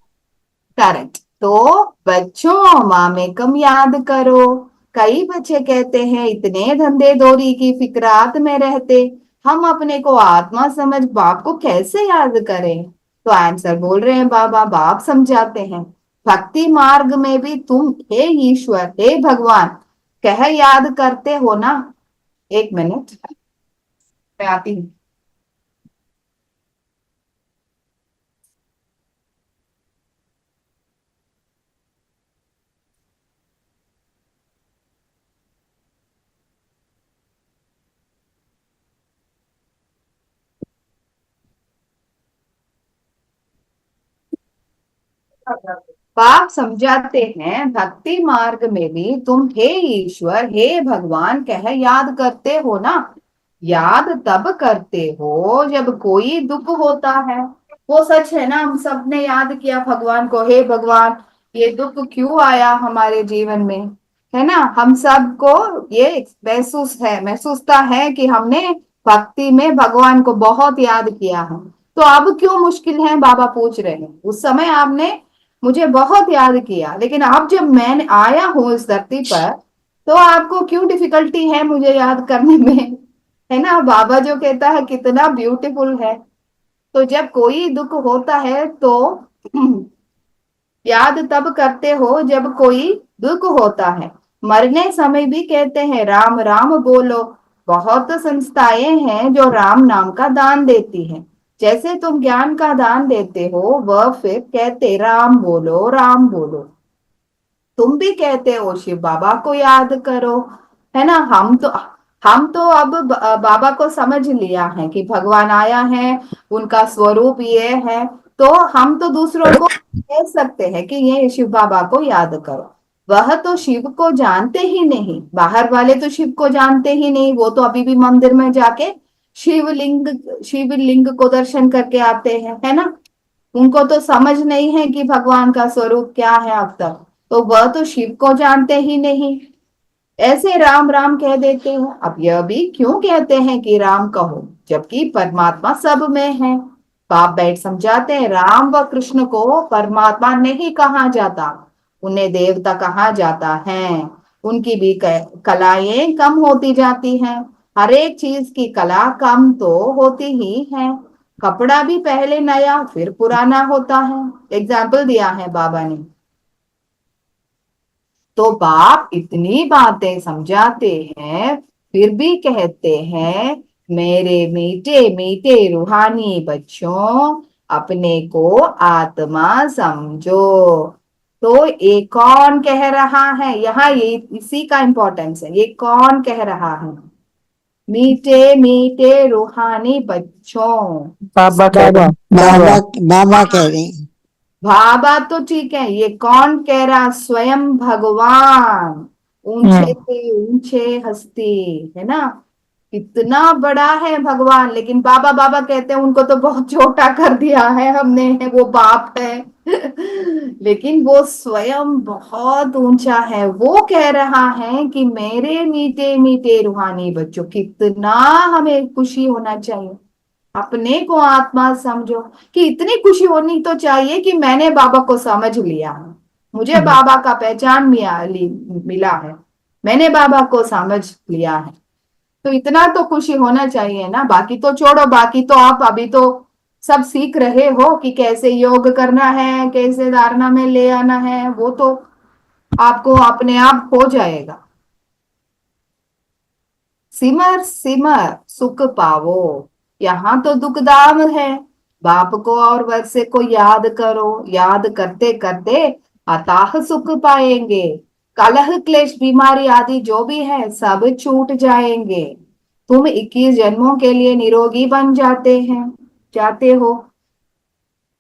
करेक्ट। तो बच्चों मामेकम याद करो। कई बच्चे कहते हैं इतने धंधे दोरी की फिक्रात में रहते, हम अपने को आत्मा समझ बाप को कैसे याद करें? तो आंसर बोल रहे हैं बाबा, बाप समझाते हैं, भक्ति मार्ग में भी तुम हे ईश्वर, हे भगवान कह याद करते हो ना। एक मिनट, मैं आती हूँ। पाप समझाते हैं, भक्ति मार्ग में भी तुम हे ईश्वर, हे भगवान कह याद करते हो ना। याद तब करते हो जब कोई दुख होता है। वो सच है ना, हम सब ने याद किया भगवान को, हे भगवान ये दुख क्यों आया हमारे जीवन में, है ना। हम सबको ये महसूसता है कि हमने भक्ति में भगवान को बहुत याद किया है। तो अब क्यों मुश्किल है, बाबा पूछ रहे हैं। उस समय आपने मुझे बहुत याद किया, लेकिन अब जब मैं आया हूं इस धरती पर, तो आपको क्यों डिफिकल्टी है मुझे याद करने में, है ना। बाबा जो कहता है कितना ब्यूटीफुल है। तो जब कोई दुख होता है तो याद तब करते हो जब कोई दुख होता है। मरने समय भी कहते हैं राम राम बोलो, बहुत संस्थाएं हैं जो राम नाम का दान देती हैं। जैसे तुम ज्ञान का दान देते हो, वह फिर कहते राम बोलो राम बोलो। तुम भी कहते हो शिव बाबा को याद करो, है ना। हम तो अब बाबा को समझ लिया है कि भगवान आया है, उनका स्वरूप ये है। तो हम तो दूसरों को कह सकते हैं कि ये शिव बाबा को याद करो। वह तो शिव को जानते ही नहीं, बाहर वाले तो शिव को जानते ही नहीं। वो तो अभी भी मंदिर में जाके शिवलिंग शिवलिंग को दर्शन करके आते हैं, है ना। उनको तो समझ नहीं है कि भगवान का स्वरूप क्या है अब तक। तो वह तो शिव को जानते ही नहीं, ऐसे राम राम कह देते हो। अब यह भी क्यों कहते हैं कि राम कहो, जबकि परमात्मा सब में है। बाप बैठ समझाते हैं, राम व कृष्ण को परमात्मा नहीं कहा जाता, उन्हें देवता कहा जाता है। उनकी भी कलाएं कम होती जाती हैं। हर एक चीज की कला कम तो होती ही है। कपड़ा भी पहले नया फिर पुराना होता है। एग्जाम्पल दिया है बाबा ने। तो बाप इतनी बातें समझाते हैं, फिर भी कहते हैं मेरे मीठे मीठे रूहानी बच्चों, अपने को आत्मा समझो। तो ये कौन कह रहा है यहाँ, ये इसी का इंपॉर्टेंस है। ये कौन कह रहा है? मीठे मीठे रूहानी बच्चों। बाबा कह रहे हैं। बाबा बाबा कह रहे हैं। बाबा तो ठीक है, ये कौन कह रहा? स्वयं भगवान, ऊंचे से ऊंचे हस्ती, है ना। इतना बड़ा है भगवान, लेकिन बाबा बाबा कहते हैं उनको तो बहुत छोटा कर दिया है हमने, वो बाप है। लेकिन वो स्वयं बहुत ऊंचा है। वो कह रहा है कि मेरे मीठे मीठे रूहानी बच्चों, कितना हमें खुशी होना चाहिए। अपने को आत्मा समझो, कि इतनी खुशी होनी तो चाहिए कि मैंने बाबा को समझ लिया है, मुझे बाबा का पहचान मिला है, मैंने बाबा को समझ लिया है। तो इतना तो खुशी होना चाहिए ना। बाकी तो छोड़ो, बाकी तो आप अभी तो सब सीख रहे हो कि कैसे योग करना है, कैसे धारणा में ले आना है। वो तो आपको अपने आप हो जाएगा। सिमर सिमर सुख पावो, यहाँ तो दुखदाम है। बाप को और वर्षे को याद करो, याद करते करते अताह सुख पाएंगे। कलह क्लेश बीमारी आदि जो भी है सब छूट जाएंगे। तुम 21 जन्मों के लिए निरोगी बन जाते हो।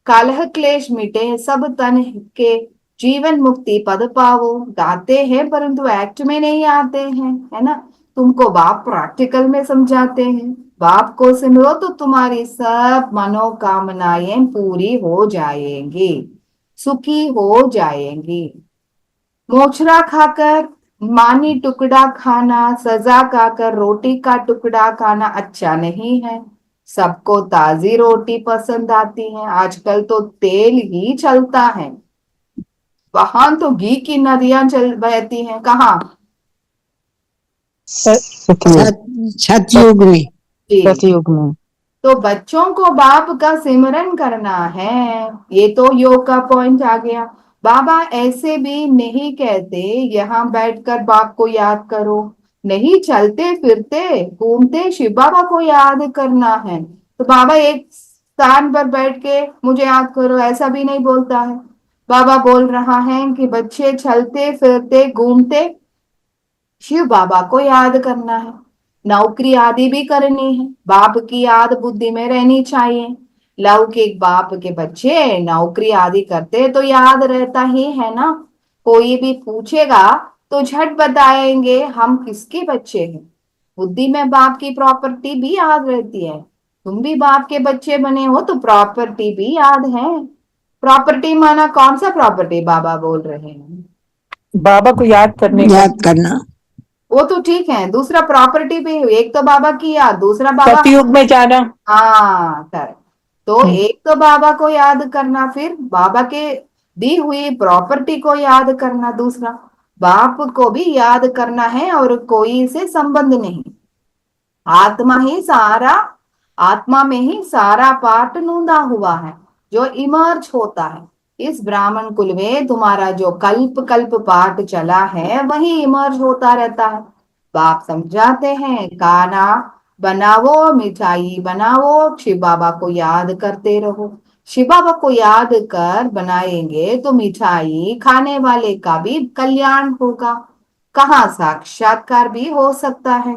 कलह क्लेश मिटे सब तन के, जीवन मुक्ति पद पावो। गाते हैं परंतु एक्ट में नहीं आते हैं, है ना। तुमको बाप प्रैक्टिकल में समझाते हैं। बाप को सिमरो तो तुम्हारी सब मनोकामनाएं पूरी हो जाएंगी, सुखी हो जाएंगी। मोचरा खाकर मानी टुकड़ा खाना, सजा खाकर रोटी का टुकड़ा खाना अच्छा नहीं है। सबको ताजी रोटी पसंद आती है, आजकल तो तेल ही चलता है। वहां तो घी की नदियां चल बहती हैं, कहाँ? सतयुग में। जी। सतयुग में। तो बच्चों को बाप का सिमरन करना है। ये तो योग का पॉइंट आ गया। बाबा ऐसे भी नहीं कहते यहाँ बैठकर बाप को याद करो, नहीं, चलते फिरते घूमते शिव बाबा को याद करना है। तो बाबा एक स्थान पर बैठ के मुझे याद करो, ऐसा भी नहीं बोलता है। बाबा बोल रहा है कि बच्चे चलते फिरते घूमते शिव बाबा को याद करना है। नौकरी आदि भी करनी है, बाप की याद बुद्धि में रहनी चाहिए। लौकिक बाप के बच्चे नौकरी आदि करते तो याद रहता ही है ना। कोई भी पूछेगा तो झट बताएंगे हम किसके बच्चे हैं। बुद्धि में बाप की प्रॉपर्टी भी याद रहती है। तुम भी बाप के बच्चे बने हो तो प्रॉपर्टी भी याद है। प्रॉपर्टी माना कौन सा प्रॉपर्टी बाबा बोल रहे हैं? बाबा को याद करने का। याद करना। वो तो ठीक है, दूसरा प्रॉपर्टी भी, एक तो बाबा की याद, दूसरा बाबा। सतयुग में जाना। हाँ करेक्ट। तो एक तो बाबा को याद करना, फिर बाबा के दी हुई प्रॉपर्टी को याद करना, दूसरा बाप को भी याद करना है और कोई से संबंध नहीं। आत्मा में ही सारा पाठ नूंदा हुआ है जो इमर्ज होता है। इस ब्राह्मण कुल में तुम्हारा जो कल्प कल्प पाठ चला है वही इमर्ज होता रहता है। बाप समझाते हैं खाना बनाओ, मिठाई बनाओ, शिव बाबा को याद करते रहो। शिव बाबा को याद कर बनाएंगे तो मिठाई खाने वाले का भी कल्याण होगा। कहाँ साक्षात्कार भी हो सकता है,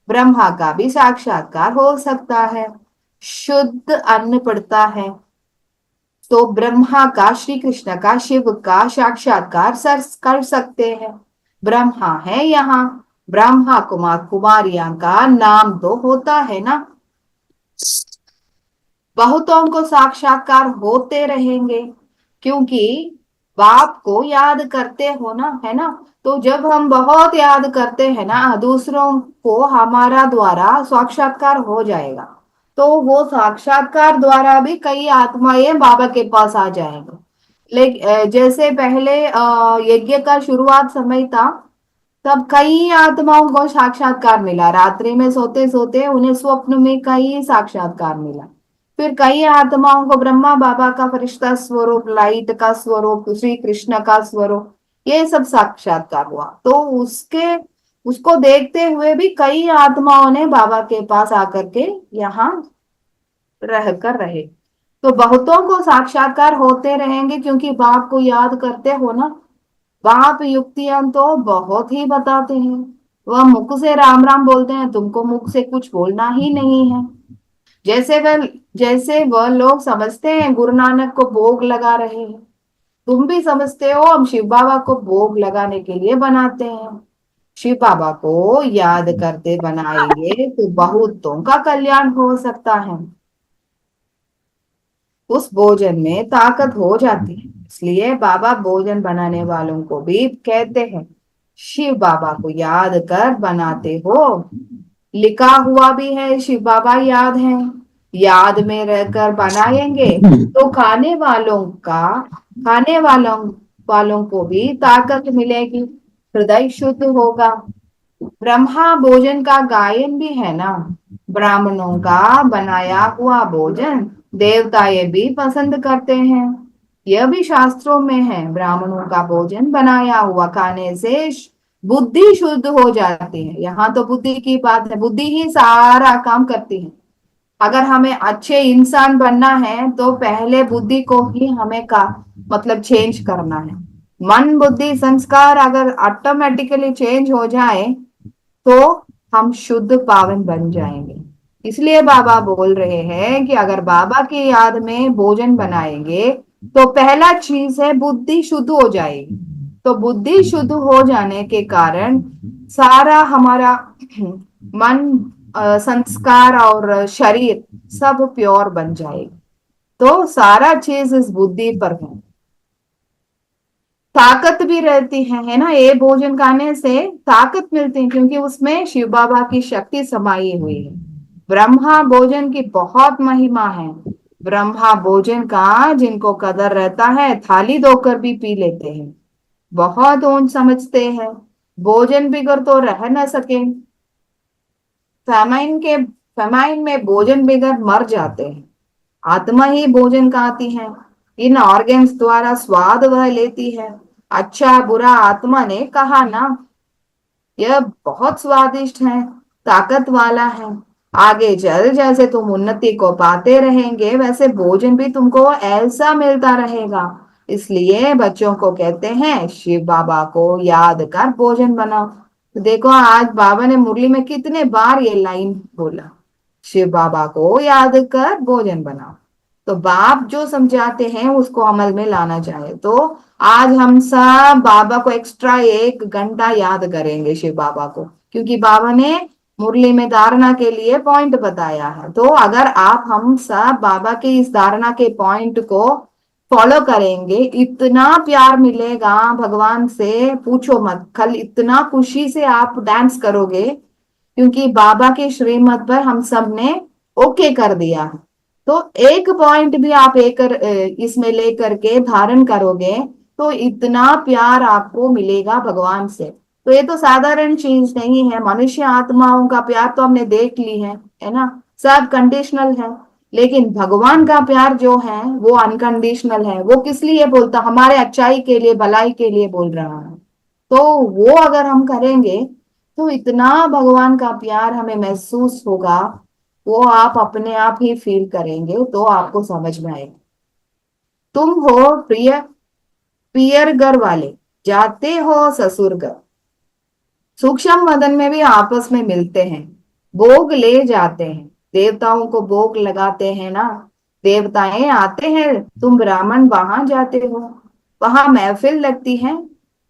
ब्रह्मा का भी साक्षात्कार हो सकता है। शुद्ध अन्न पड़ता है तो ब्रह्मा का, श्री कृष्ण का, शिव का साक्षात्कार सर कर सकते हैं। ब्रह्मा है यहाँ, ब्रह्मा कुमार कुमारियां का नाम तो होता है ना। बहुतों को साक्षात्कार होते रहेंगे क्योंकि बाप को याद करते हो ना, है ना। तो जब हम बहुत याद करते हैं ना दूसरों को, हमारा द्वारा साक्षात्कार हो जाएगा। तो वो साक्षात्कार द्वारा भी कई आत्माएं बाबा के पास आ जाएंगे। लेकिन जैसे पहले यज्ञ का शुरुआत समय था, तब कई आत्माओं को साक्षात्कार मिला। रात्रि में सोते सोते उन्हें स्वप्न में कई साक्षात्कार मिला। फिर कई आत्माओं को ब्रह्मा बाबा का फरिश्ता स्वरूप, लाइट का स्वरूप, श्री कृष्ण का स्वरूप, ये सब साक्षात्कार हुआ। तो उसको देखते हुए भी कई आत्माओं ने बाबा के पास आकर के यहाँ रह कर रहे। तो बहुतों को साक्षात्कार होते रहेंगे क्योंकि बाप को याद करते हो ना। बाप युक्तियां तो बहुत ही बताते हैं, वह मुख से राम राम बोलते हैं, तुमको मुख से कुछ बोलना ही नहीं है। जैसे वह लोग समझते हैं गुरु नानक को भोग लगा रहे हैं, तुम भी समझते हो हम शिव बाबा को भोग लगाने के लिए बनाते हैं। शिव बाबा को याद करते बनाएंगे तो बहुतों का कल्याण हो सकता है। उस भोजन में ताकत हो जाती है, इसलिए बाबा भोजन बनाने वालों को भी कहते हैं शिव बाबा को याद कर बनाते हो। लिखा हुआ भी है शिव बाबा याद है, याद में रहकर बनाएंगे तो खाने वालों को भी ताकत मिलेगी, हृदय शुद्ध होगा। ब्रह्मा भोजन का गायन भी है ना, ब्राह्मणों का बनाया हुआ भोजन देवताएं भी पसंद करते हैं। यह भी शास्त्रों में है, ब्राह्मणों का भोजन बनाया हुआ खाने से बुद्धि शुद्ध हो जाती है। यहाँ तो बुद्धि की बात है, बुद्धि ही सारा काम करती है। अगर हमें अच्छे इंसान बनना है तो पहले बुद्धि को ही हमें मतलब चेंज करना है। मन बुद्धि संस्कार अगर ऑटोमेटिकली चेंज हो जाए तो हम शुद्ध पावन बन जाएंगे। इसलिए बाबा बोल रहे हैं कि अगर बाबा की याद में भोजन बनाएंगे तो पहला चीज है बुद्धि शुद्ध हो जाएगी। तो बुद्धि शुद्ध हो जाने के कारण सारा हमारा मन, संस्कार और शरीर सब प्योर बन जाएगी। तो सारा चीज इस बुद्धि पर है। ताकत भी रहती है ना। ये भोजन खाने से ताकत मिलती है क्योंकि उसमें शिव बाबा की शक्ति समाई हुई है। ब्रह्मा भोजन की बहुत महिमा है। ब्रह्मा भोजन का जिनको कदर रहता है थाली धोकर भी पी लेते हैं, बहुत ऊंच समझते हैं। भोजन बिगर तो रह न सके, फेमाइन में भोजन बिगर मर जाते हैं। आत्मा ही भोजन खाती है, इन ऑर्गन्स द्वारा स्वाद वह लेती है। अच्छा बुरा आत्मा ने कहा ना, यह बहुत स्वादिष्ट है, ताकत वाला है। आगे चल जैसे तुम उन्नति को पाते रहेंगे वैसे भोजन भी तुमको ऐसा मिलता रहेगा। इसलिए बच्चों को कहते हैं शिव बाबा को याद कर भोजन बनाओ। तो देखो आज बाबा ने मुरली में कितने बार ये लाइन बोला, शिव बाबा को याद कर भोजन बनाओ। तो बाप जो समझाते हैं उसको अमल में लाना चाहे तो आज हम सब बाबा को एक्स्ट्रा 1 घंटा याद करेंगे शिव बाबा को, क्योंकि बाबा ने मुरली में धारणा के लिए पॉइंट बताया है। तो अगर हम सब बाबा के इस धारणा के पॉइंट को फॉलो करेंगे, इतना प्यार मिलेगा भगवान से पूछो मत। कल इतना खुशी से आप डांस करोगे क्योंकि बाबा के श्रीमत पर हम सब ने ओके कर दिया है। तो एक पॉइंट भी आप इसमें लेकर के धारण करोगे तो इतना प्यार आपको मिलेगा भगवान से। तो ये तो साधारण चीज नहीं है। मनुष्य आत्माओं का प्यार तो हमने देख ली है ना, सब कंडीशनल है। लेकिन भगवान का प्यार जो है वो अनकंडीशनल है। वो किस लिए बोलता, हमारे अच्छाई के लिए, भलाई के लिए बोल रहा है। तो वो अगर हम करेंगे तो इतना भगवान का प्यार हमें महसूस होगा, वो आप अपने आप ही फील करेंगे तो आपको समझ में आएगा। तुम हो प्रिय पियर घर वाले, जाते हो ससुर घर। सूक्ष्म मदन में भी आपस में मिलते हैं, भोग ले जाते हैं, देवताओं को भोग लगाते हैं ना, देवताएं आते हैं, तुम ब्राह्मण वहां जाते हो, वहां महफिल लगती है।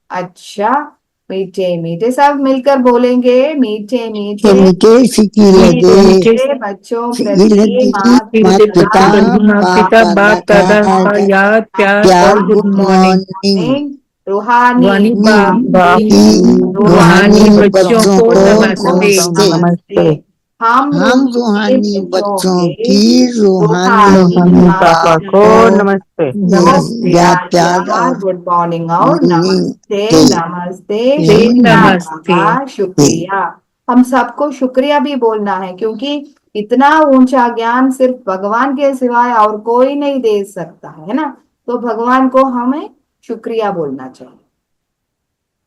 अच्छा, मीठे मीठे सब मिलकर बोलेंगे, मीठे मीठे मीठे फीकी लगे मीठे बच्चों फीकी प्रति लगी माँ माँ पिता पिता बाप बाप दादा का याद प्यार प्यार और गुड गुड मॉर्निंग। मॉर्निंग रूहानी वानी बाप बाकी रूहानी रूहानी बच्चों को नमस्ते। नमस्ते। हम हम रूहानी रूहानी बच्चों बच्चों के की रूहानी रूहानी पापा को को नमस्ते। याद प्यार और गुड मॉर्निंग और नमस्ते नमस्ते नमस्ते नमस्ते। बाबा, शुक्रिया। हम सबको शुक्रिया भी बोलना है, क्योंकि इतना ऊंचा ज्ञान सिर्फ भगवान के सिवाय और कोई नहीं दे सकता है ना। तो भगवान को हमें शुक्रिया बोलना चाहिए।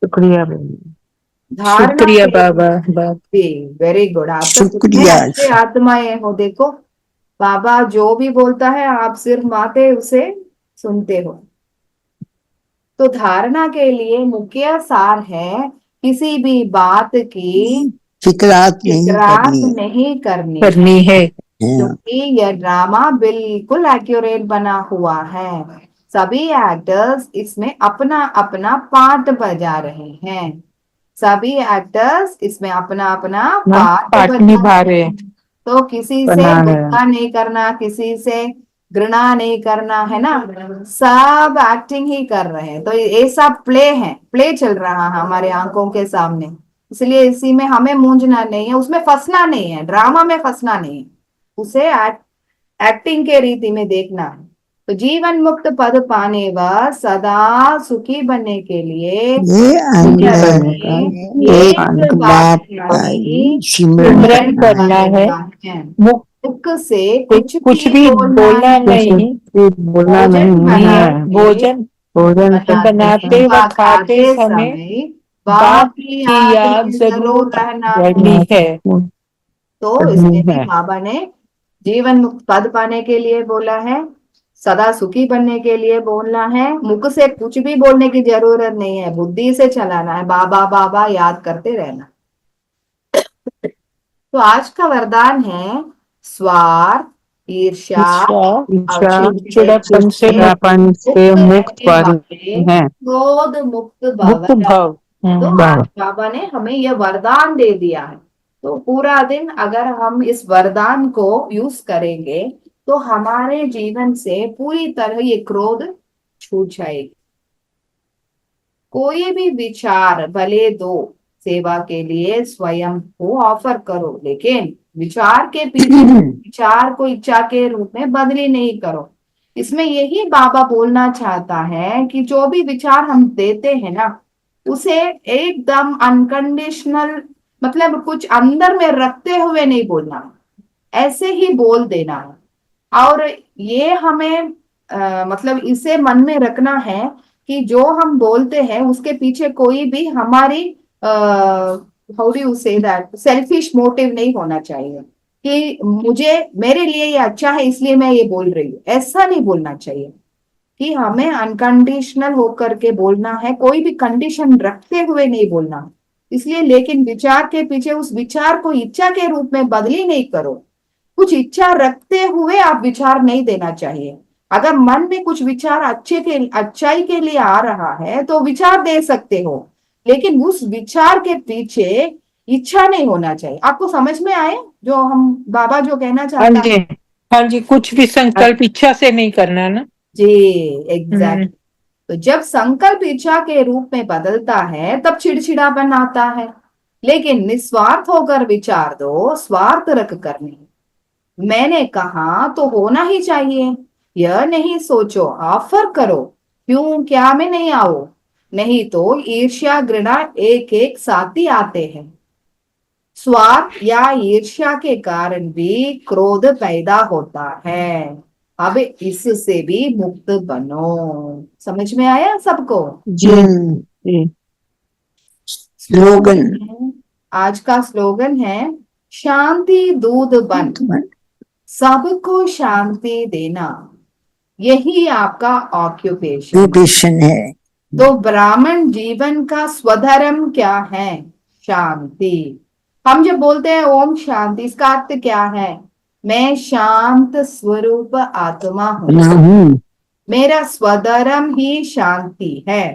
शुक्रिया धारणा शुक्रिया के बाबा बाप। Very good. आप तो कितने शुक्रिया। अच्छे आत्माएं हो। देखो, बाबा जो भी बोलता है आप सिर्फ माते उसे सुनते हो। तो धारणा के लिए मुख्य सार है, किसी भी बात की फिक्रात नहीं फिक्रात करनी नहीं करनी, करनी है। क्योंकि यह ड्रामा बिल्कुल एक्यूरेट बना हुआ है। सभी एक्टर्स इसमें अपना अपना पार्ट बजा रहे हैं, सभी एक्टर्स इसमें अपना अपना पार्ट पाठ बजा निभा रहे रहे हैं। तो किसी से बना रहे हैं। गुस्सा नहीं करना, किसी से घृणा नहीं करना, है ना। सब एक्टिंग ही कर रहे हैं। तो ये सब प्ले है, प्ले चल रहा है हमारे आंखों के सामने। इसलिए इसी में हमें मूंझना नहीं है, उसमें फंसना नहीं है, ड्रामा में फंसना नहीं है, उसे एक्टिंग के रीति में देखना है। तो जीवन मुक्त पद पाने व सदा सुखी बनने के लिए ये अंदर एक एक बात बात की सिमरन सिमरन करना है। मुख से कुछ भी बोलना नहीं, बोलना भोजन नहीं है। बनाते- भोजन बनाते व खाते समय बाप की याद जरूर करनी है। तो इसमें भी बाबा ने जीवन मुक्त पद पाने के लिए बोला है, सदा सुखी बनने के लिए बोलना है। मुख से कुछ भी बोलने की जरूरत नहीं है, बुद्धि से चलाना है, बाबा बाबा याद करते रहना। तो आज का वरदान है, स्वार्थ, ईर्ष्या और चिड़पन से मुक्त है। क्रोध मुक्त मुक्त भव। भाव। तो आज बाबा ने हमें यह वरदान दे दिया है। तो पूरा दिन अगर हम इस वरदान को यूज करेंगे तो हमारे जीवन से पूरी तरह ये क्रोध छूट जाएगी। कोई भी विचार भले दो, सेवा के लिए स्वयं को ऑफर करो, लेकिन विचार के पीछे विचार को इच्छा के रूप में बदली नहीं करो। इसमें यही बाबा बोलना चाहता है कि जो भी विचार हम देते हैं ना, उसे एकदम अनकंडीशनल, मतलब कुछ अंदर में रखते हुए नहीं बोलना, ऐसे ही बोल देना है। और ये हमें मतलब इसे मन में रखना है कि जो हम बोलते हैं उसके पीछे कोई भी हमारी how do you say that selfish motive नहीं होना चाहिए कि मुझे मेरे लिए ये अच्छा है इसलिए मैं ये बोल रही हूँ, ऐसा नहीं बोलना चाहिए। कि हमें अनकंडीशनल होकर के बोलना है, कोई भी कंडीशन रखते हुए नहीं बोलना। इसलिए लेकिन विचार के पीछे उस विचार को इच्छा के रूप में बदली नहीं करो। कुछ इच्छा रखते हुए आप विचार नहीं देना चाहिए। अगर मन में कुछ विचार अच्छाई के लिए आ रहा है तो विचार दे सकते हो, लेकिन उस विचार के पीछे इच्छा नहीं होना चाहिए। आपको समझ में आए जो हम बाबा जो कहना चाहता है? हाँ जी, कुछ भी संकल्प इच्छा से नहीं करना ना जी, एग्जैक्टली। तो जब संकल्प इच्छा के रूप में बदलता है तब चिड़चिड़ापन आता है, लेकिन निस्वार्थ होकर विचार दो, स्वार्थ रख कर नहीं। मैंने कहा तो होना ही चाहिए, यह नहीं सोचो, ऑफर करो, क्यों क्या में नहीं आओ, नहीं तो ईर्ष्या घृणा एक एक साथ ही आते हैं। स्वार्थ या ईर्ष्या के कारण भी क्रोध पैदा होता है। अब इससे भी मुक्त बनो। समझ में आया सबको? स्लोगन आज का स्लोगन है शांति दूध बन, सबको शांति देना, यही आपका ऑक्यूपेशन। विभीषण है। तो ब्राह्मण जीवन का स्वधर्म क्या है? शांति। हम जब बोलते हैं ओम शांति, इसका अर्थ क्या है? मैं शांत स्वरूप आत्मा हूँ, मेरा स्वधर्म ही शांति है।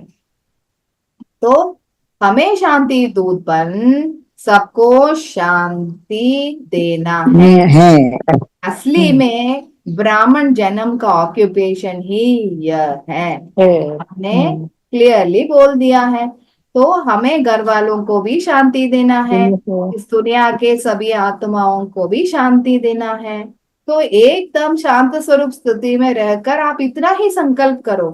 तो हमें शांति दूत बन सबको शांति देना है। असली में ब्राह्मण जन्म का ऑक्यूपेशन ही यह है, हमने क्लियरली बोल दिया है। तो हमें घर वालों को भी शांति देना है, इस दुनिया के सभी आत्माओं को भी शांति देना है। तो एकदम शांत स्वरूप स्थिति में रहकर आप इतना ही संकल्प करो,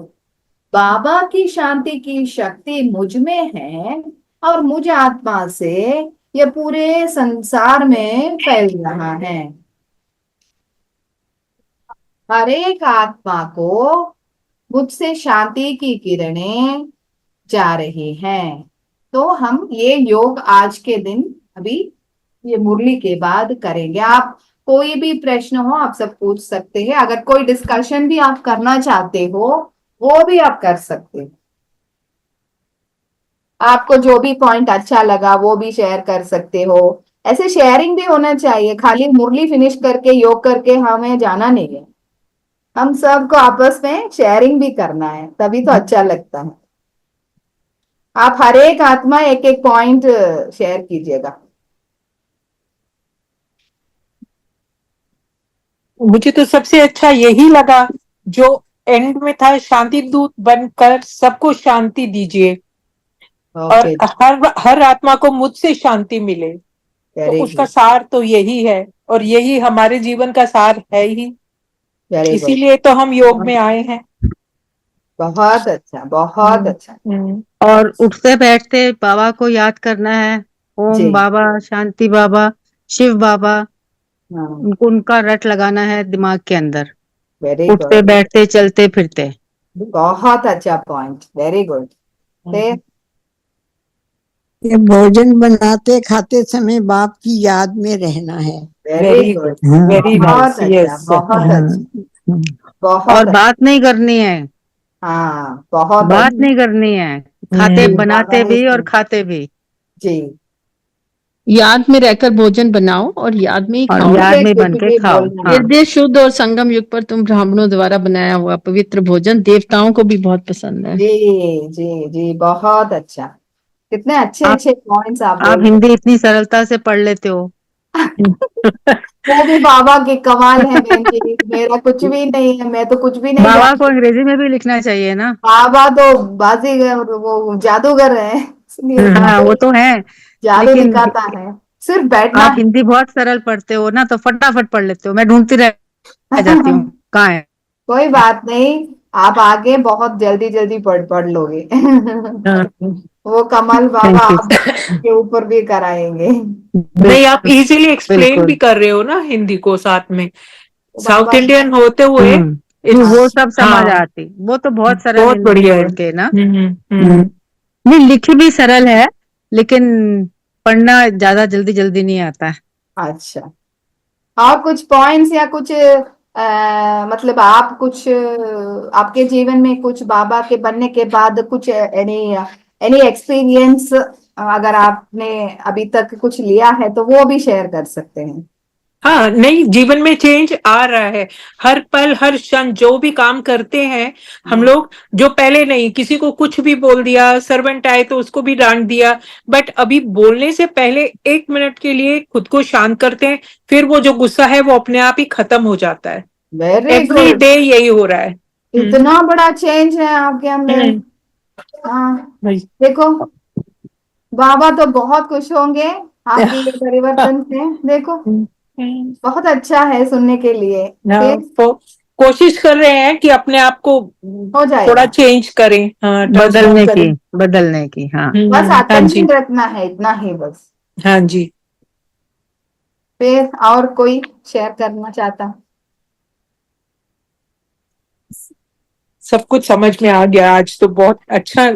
बाबा की शांति की शक्ति मुझ में है और मुझ आत्मा से यह पूरे संसार में फैल रहा है। हर एक आत्मा को मुझसे शांति की किरणें जा रही हैं। तो हम ये योग आज के दिन अभी ये मुरली के बाद करेंगे। आप कोई भी प्रश्न हो आप सब पूछ सकते हैं, अगर कोई डिस्कशन भी आप करना चाहते हो वो भी आप कर सकते हैं। आपको जो भी पॉइंट अच्छा लगा वो भी शेयर कर सकते हो। ऐसे शेयरिंग भी होना चाहिए, खाली मुरली फिनिश करके योग करके हमें जाना नहीं है, हम सबको आपस में शेयरिंग भी करना है, तभी तो अच्छा लगता है। आप हर एक आत्मा एक एक पॉइंट शेयर कीजिएगा। मुझे तो सबसे अच्छा यही लगा जो एंड में था, शांति दूत बनकर सबको शांति दीजिए और हर आत्मा को मुझसे शांति मिले। तो उसका सार तो यही है और यही हमारे जीवन का सार है ही, इसीलिए तो हम योग में आए हैं। बहुत अच्छा, बहुत अच्छा। और उठते बैठते बाबा को याद करना है, ओम बाबा, शांति बाबा, शिव बाबा, उनका रट लगाना है दिमाग के अंदर, उठते बैठते चलते फिरते। बहुत अच्छा पॉइंट, वेरी गुड। ये भोजन बनाते खाते समय बाप की याद में रहना है। वेरी गुड, वेरी बहुत नाइस, अच्छा, बहुत अच्छा, बहुत। और बात नहीं करनी है। हाँ, बहुत बात नहीं करनी है, खाते बनाते भी और खाते भी। जी, याद में रहकर भोजन बनाओ और याद में ही खाओ, याद में बन के खाओ। निर्देश शुद्ध और संगम युग पर तुम ब्राह्मणों द्वारा बनाया हुआ पवित्र भोजन देवताओं को भी बहुत पसंद है। जी जी जी, बहुत अच्छा। कितने अच्छे अच्छे पॉइंट्स आप हिंदी इतनी सरलता से पढ़ लेते हो। वो भी बाबा के कमाल है बहन जी, मेरा कुछ भी नहीं है, मैं तो कुछ भी नहीं बाबा को अंग्रेजी में भी लिखना चाहिए ना। बाबा तो बाजीगर, वो जादूगर है, हाँ वो तो है, जादू दिखाता है, सिर्फ बैठना। आप हिंदी बहुत सरल पढ़ते हो ना, तो फटाफट पढ़ लेते हो, मैं ढूंढती रह जाती हूँ कहाँ है। कोई बात नहीं, आप आगे बहुत जल्दी जल्दी पढ़ लोगे। वो कमल बाबा आपके ऊपर भी कराएंगे। नहीं, आप इजीली एक्सप्लेन भी कर रहे हो ना हिंदी को, साथ में साउथ इंडियन होते हुए वो सब समझ आती, वो तो बहुत सरल बहुत बढ़िया बोल के ना। है। लिखी भी सरल है, लेकिन पढ़ना ज्यादा जल्दी जल्दी नहीं आता है। अच्छा, और कुछ पॉइंट्स या कुछ मतलब आप कुछ आपके जीवन में कुछ बाबा के बनने के बाद कुछ एनी एक्सपीरियंस अगर आपने अभी तक कुछ लिया है तो वो भी शेयर कर सकते हैं। हाँ, नहीं, जीवन में चेंज आ रहा है हर पल हर क्षण। जो भी काम करते हैं हम लोग, जो पहले नहीं, किसी को कुछ भी बोल दिया, सर्वेंट आए तो उसको भी डांट दिया, बट अभी बोलने से पहले 1 मिनट के लिए खुद को शांत करते हैं, फिर वो जो गुस्सा है वो अपने आप ही खत्म हो जाता है। एवरी डे यही हो रहा है। इतना बड़ा चेंज है आपके अंदर। हाँ, देखो बाबा तो बहुत खुश होंगे आपके ये परिवर्तन से। देखो बहुत अच्छा है सुनने के लिए। कोशिश कर रहे हैं कि अपने आप को हो जाए, थोड़ा चेंज करें, बदलने की। हाँ, बस अटेंशन रखना है, इतना ही बस। हाँ जी। फिर और कोई शेयर करना चाहता? सब कुछ समझ में आ गया, आज तो बहुत अच्छा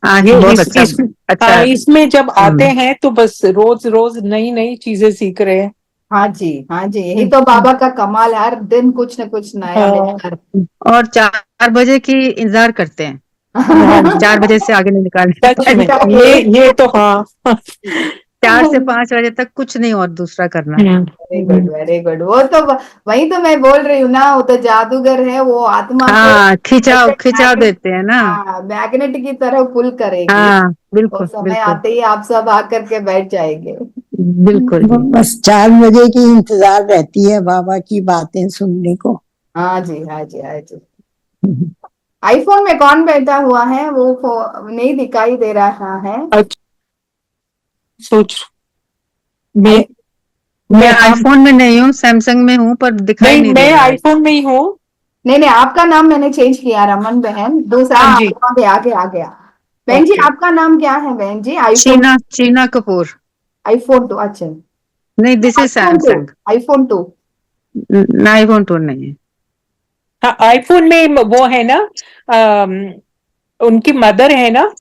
हाँ ये बहुत इस, अच्छा। इस, अच्छा। इसमें जब आते हैं तो बस रोज रोज नई नई चीजें सीख रहे हैं। हाँ जी, हाँ जी, यही तो बाबा का कमाल है, हर दिन कुछ न कुछ नया हाँ। मिलकर। और 4 बजे की इंतजार करते हैं, हाँ जी, 4 बजे से आगे नहीं निकालने। सच में घंटा ये तो हाँ। 4 से 5 बजे तक कुछ नहीं और दूसरा करना। Very good, very good. वो तो वही तो मैं बोल रही हूँ ना, वो तो जादूगर है, वो आत्मा को हाँ, खिंचाव ऐसे खिंचाव मैग्नेट, देते हैं ना। हाँ, मैग्नेट की तरह पुल करेगी। हाँ वो बिल्कुल समय बिल्कुल आते ही आप सब आकर के बैठ जाएंगे। बिल्कुल। बस 4 बजे की इंतजार रहती है बाबा की बातें सुनने को। हाँ जी, हाँ जी, हाँ जी। आईफोन में कौन बैठा हुआ है, वो नहीं दिखाई दे रहा है। अच्छा, सोच मैं आई, मैं मैं आप आईफोन में नहीं हूँ, सैमसंग में हूँ, पर दिखाई नहीं, नहीं दे मैं रहा है। आईफोन में ही हूँ। नहीं नहीं, आपका नाम मैंने चेंज किया, रमन बहन, दूसरा हाँ जी, आगे आगे आ गया। बहन जी, ओके। आपका नाम क्या है बहन जी? आईफोन, शीना शीना कपूर। आईफोन 2, अच्छा। नहीं, this is iPhone 2, Samsung. IPhone 2। IPhone 2 नहीं है। हाँ, आईफोन में वो है ना, अम, उनकी मदर है ना।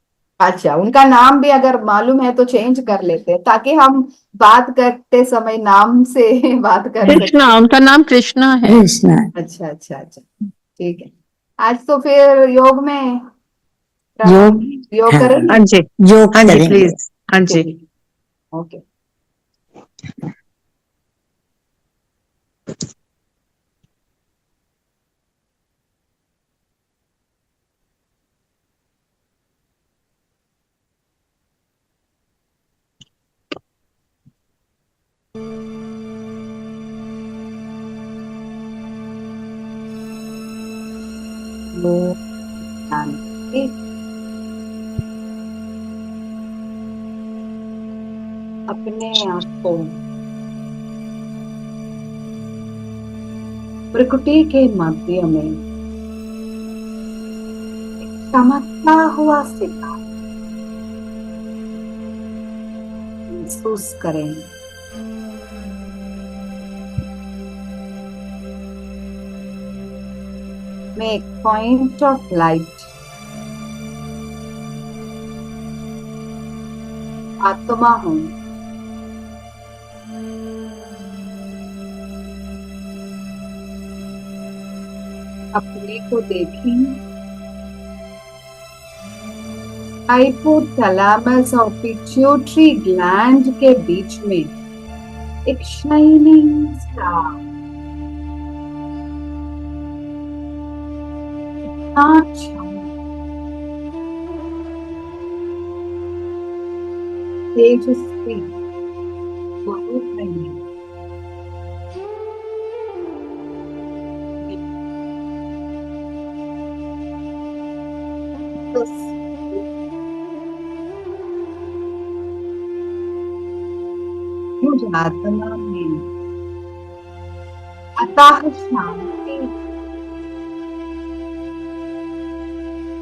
अच्छा, उनका नाम भी अगर मालूम है तो चेंज कर लेते हैं, ताकि हम बात करते समय नाम से बात कर कृष्णा, सके। उनका नाम कृष्णा है। कृष्णा। अच्छा अच्छा अच्छा, ठीक है। आज तो फिर योग में योग, योग हाँ, करेंगे। हाँ जी, योग हाँ जी करेंगे। प्लीज, हाँ जी। ठीक, ओके। शांति। अपने आप को प्रकृति के मध्य में चमकता हुआ सितारा महसूस करें। मैं एक पॉइंट ऑफ लाइट, आत्मा हूं। अपने को देखें। हाइपोथैलेमस और पिट्यूटरी ग्लैंड के बीच में एक शाइनिंग स्टार, तेजस्वी, बहुत नहीं है। बस मुझ आत्मा में अतः शांति,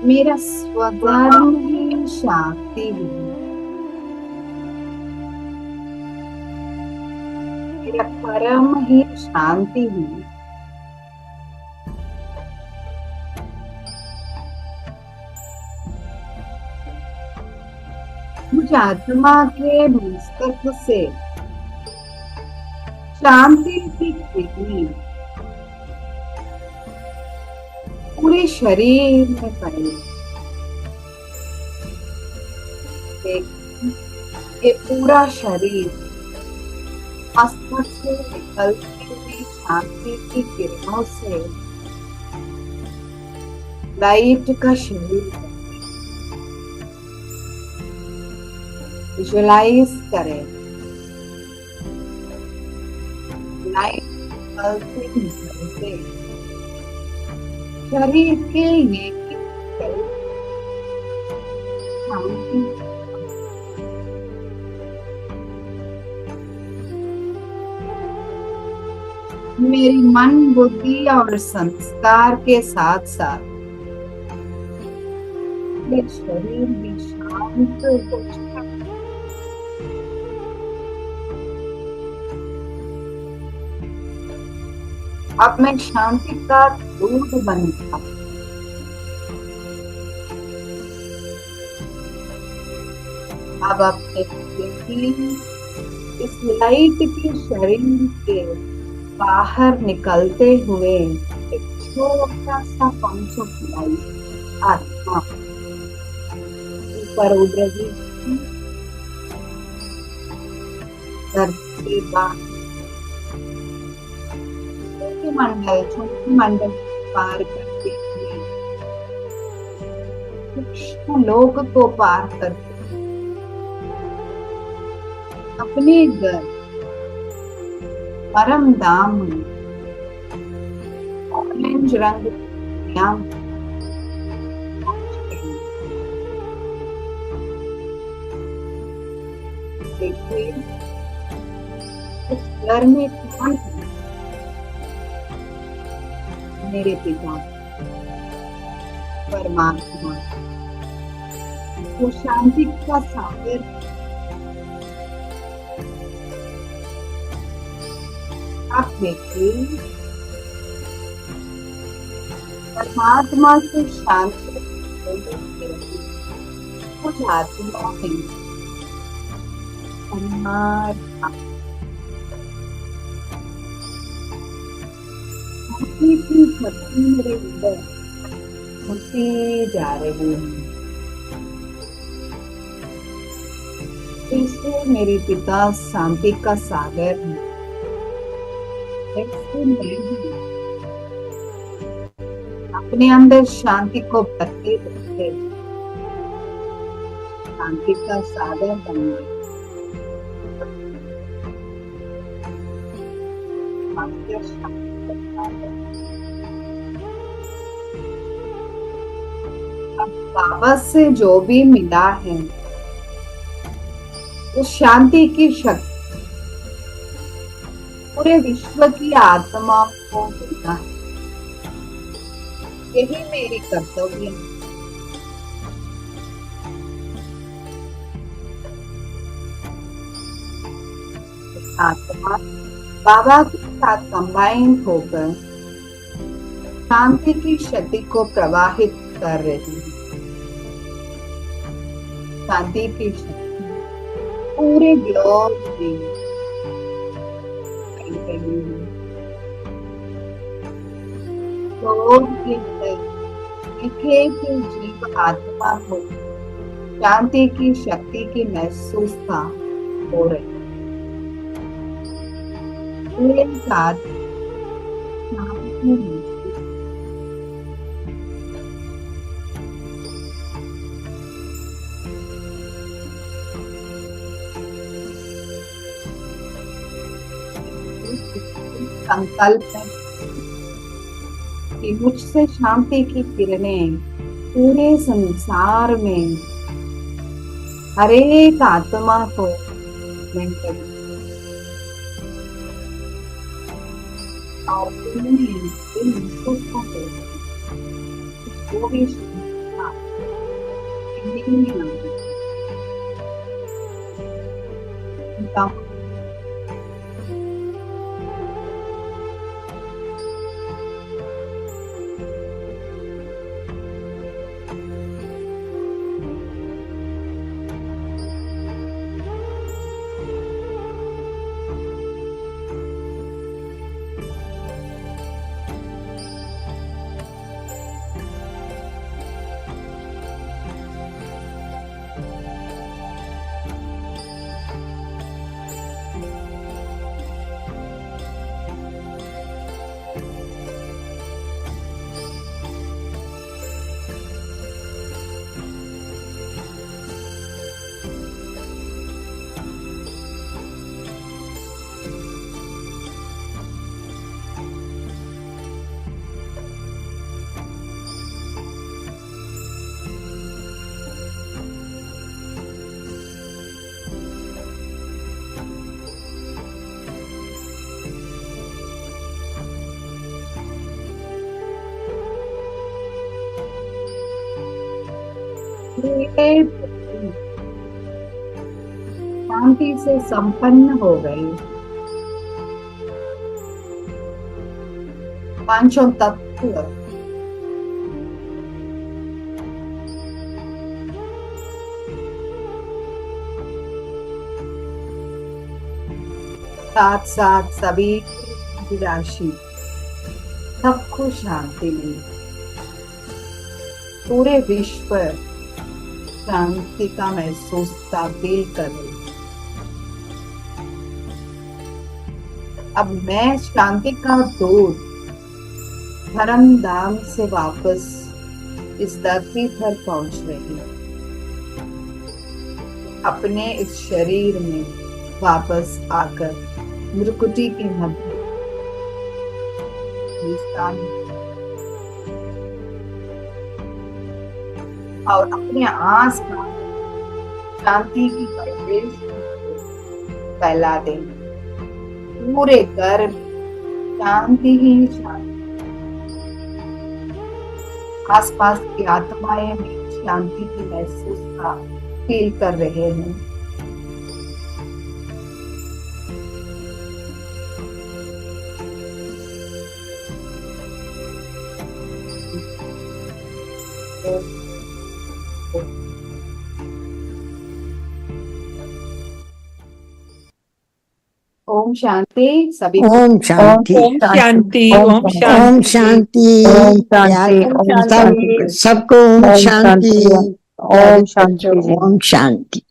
मेरा स्वधर्म ही शांति है, मेरा कर्म ही शांति है। मुझ आत्मा के मस्तक से शांति की किरणें पूरे शरीर में फैली। ये पूरा शरीर मस्तक से निकलती हुई शांति की किरणों से लाइट का शरीर विजुलाइज करें। लाइट निकलते निकलते शरीर के ये शांति, मेरी मन, बुद्धि और संस्कार के साथ साथ मेरे शरीर भी शांत हो जाए। अब मैं शांति का दूत बन गया। अब आप देखते हैं इस लाइट के शरीर के बाहर निकलते हुए एक छोटा सा पंच ऑफ लाइट आत्मा ऊपर उड़ रही है, धरती के बाहर छोटे मंडल पार करते हुए सूक्ष्म लोक को पार करते अपने घर परम धाम में ऑरेंज रंग देखिए उस घर में कौन है? मेरे पिता परमात्मा, वो शांति का सागर। आप देखिए परमात्मा से शांति कुछ आत्मा है, परमात्मा की शक्ति मेरे अंदर होती जा रही है। इससे मेरे पिता शांति का सागर है, ऐसे मैं भी अपने अंदर शांति को भरते भरते शांति का सागर बन गए। अब बाबा से जो भी मिला है उस शांति की शक्ति पूरे विश्व की आत्मा को देना है। यही मेरी कर्तव्य है। आत्मा बाबा के साथ कंबाइन होकर शांति की शक्ति को प्रवाहित कर रही है। शांति की शक्ति पूरे ग्लोब में फैल रही है। ग्लोब के एक जीव आत्मा को शांति की शक्ति की महसूसता हो रही है। एक साथ शांति संकल्प है कि मुझसे शांति की किरणें पूरे संसार में हर एक आत्मा को मिल और वो भी शांति से संपन्न हो गई। पांचों तत्व साथ साथ सभी राशि सबको शांति मिले, पूरे विश्व पर शांति का महसूस फील करें। अब मैं शांति का दूत धर्म धाम से वापस इस धरती पर पहुंच रही हूँ। अपने इस शरीर में वापस आकर मृकुटी के मध्य और अपने आस पास शांति की परिवेश फैला देंगे। पूरे घर में शांति ही शांति, आसपास की आत्माएं भी शांति की महसूस का फील कर रहे हैं। ओम शांति सभी को। ओम शांति। ओम शांति। ओम ओम शांति। शांति। ओम शांति। सबको ओम शांति। ओम शांति। ओम शांति।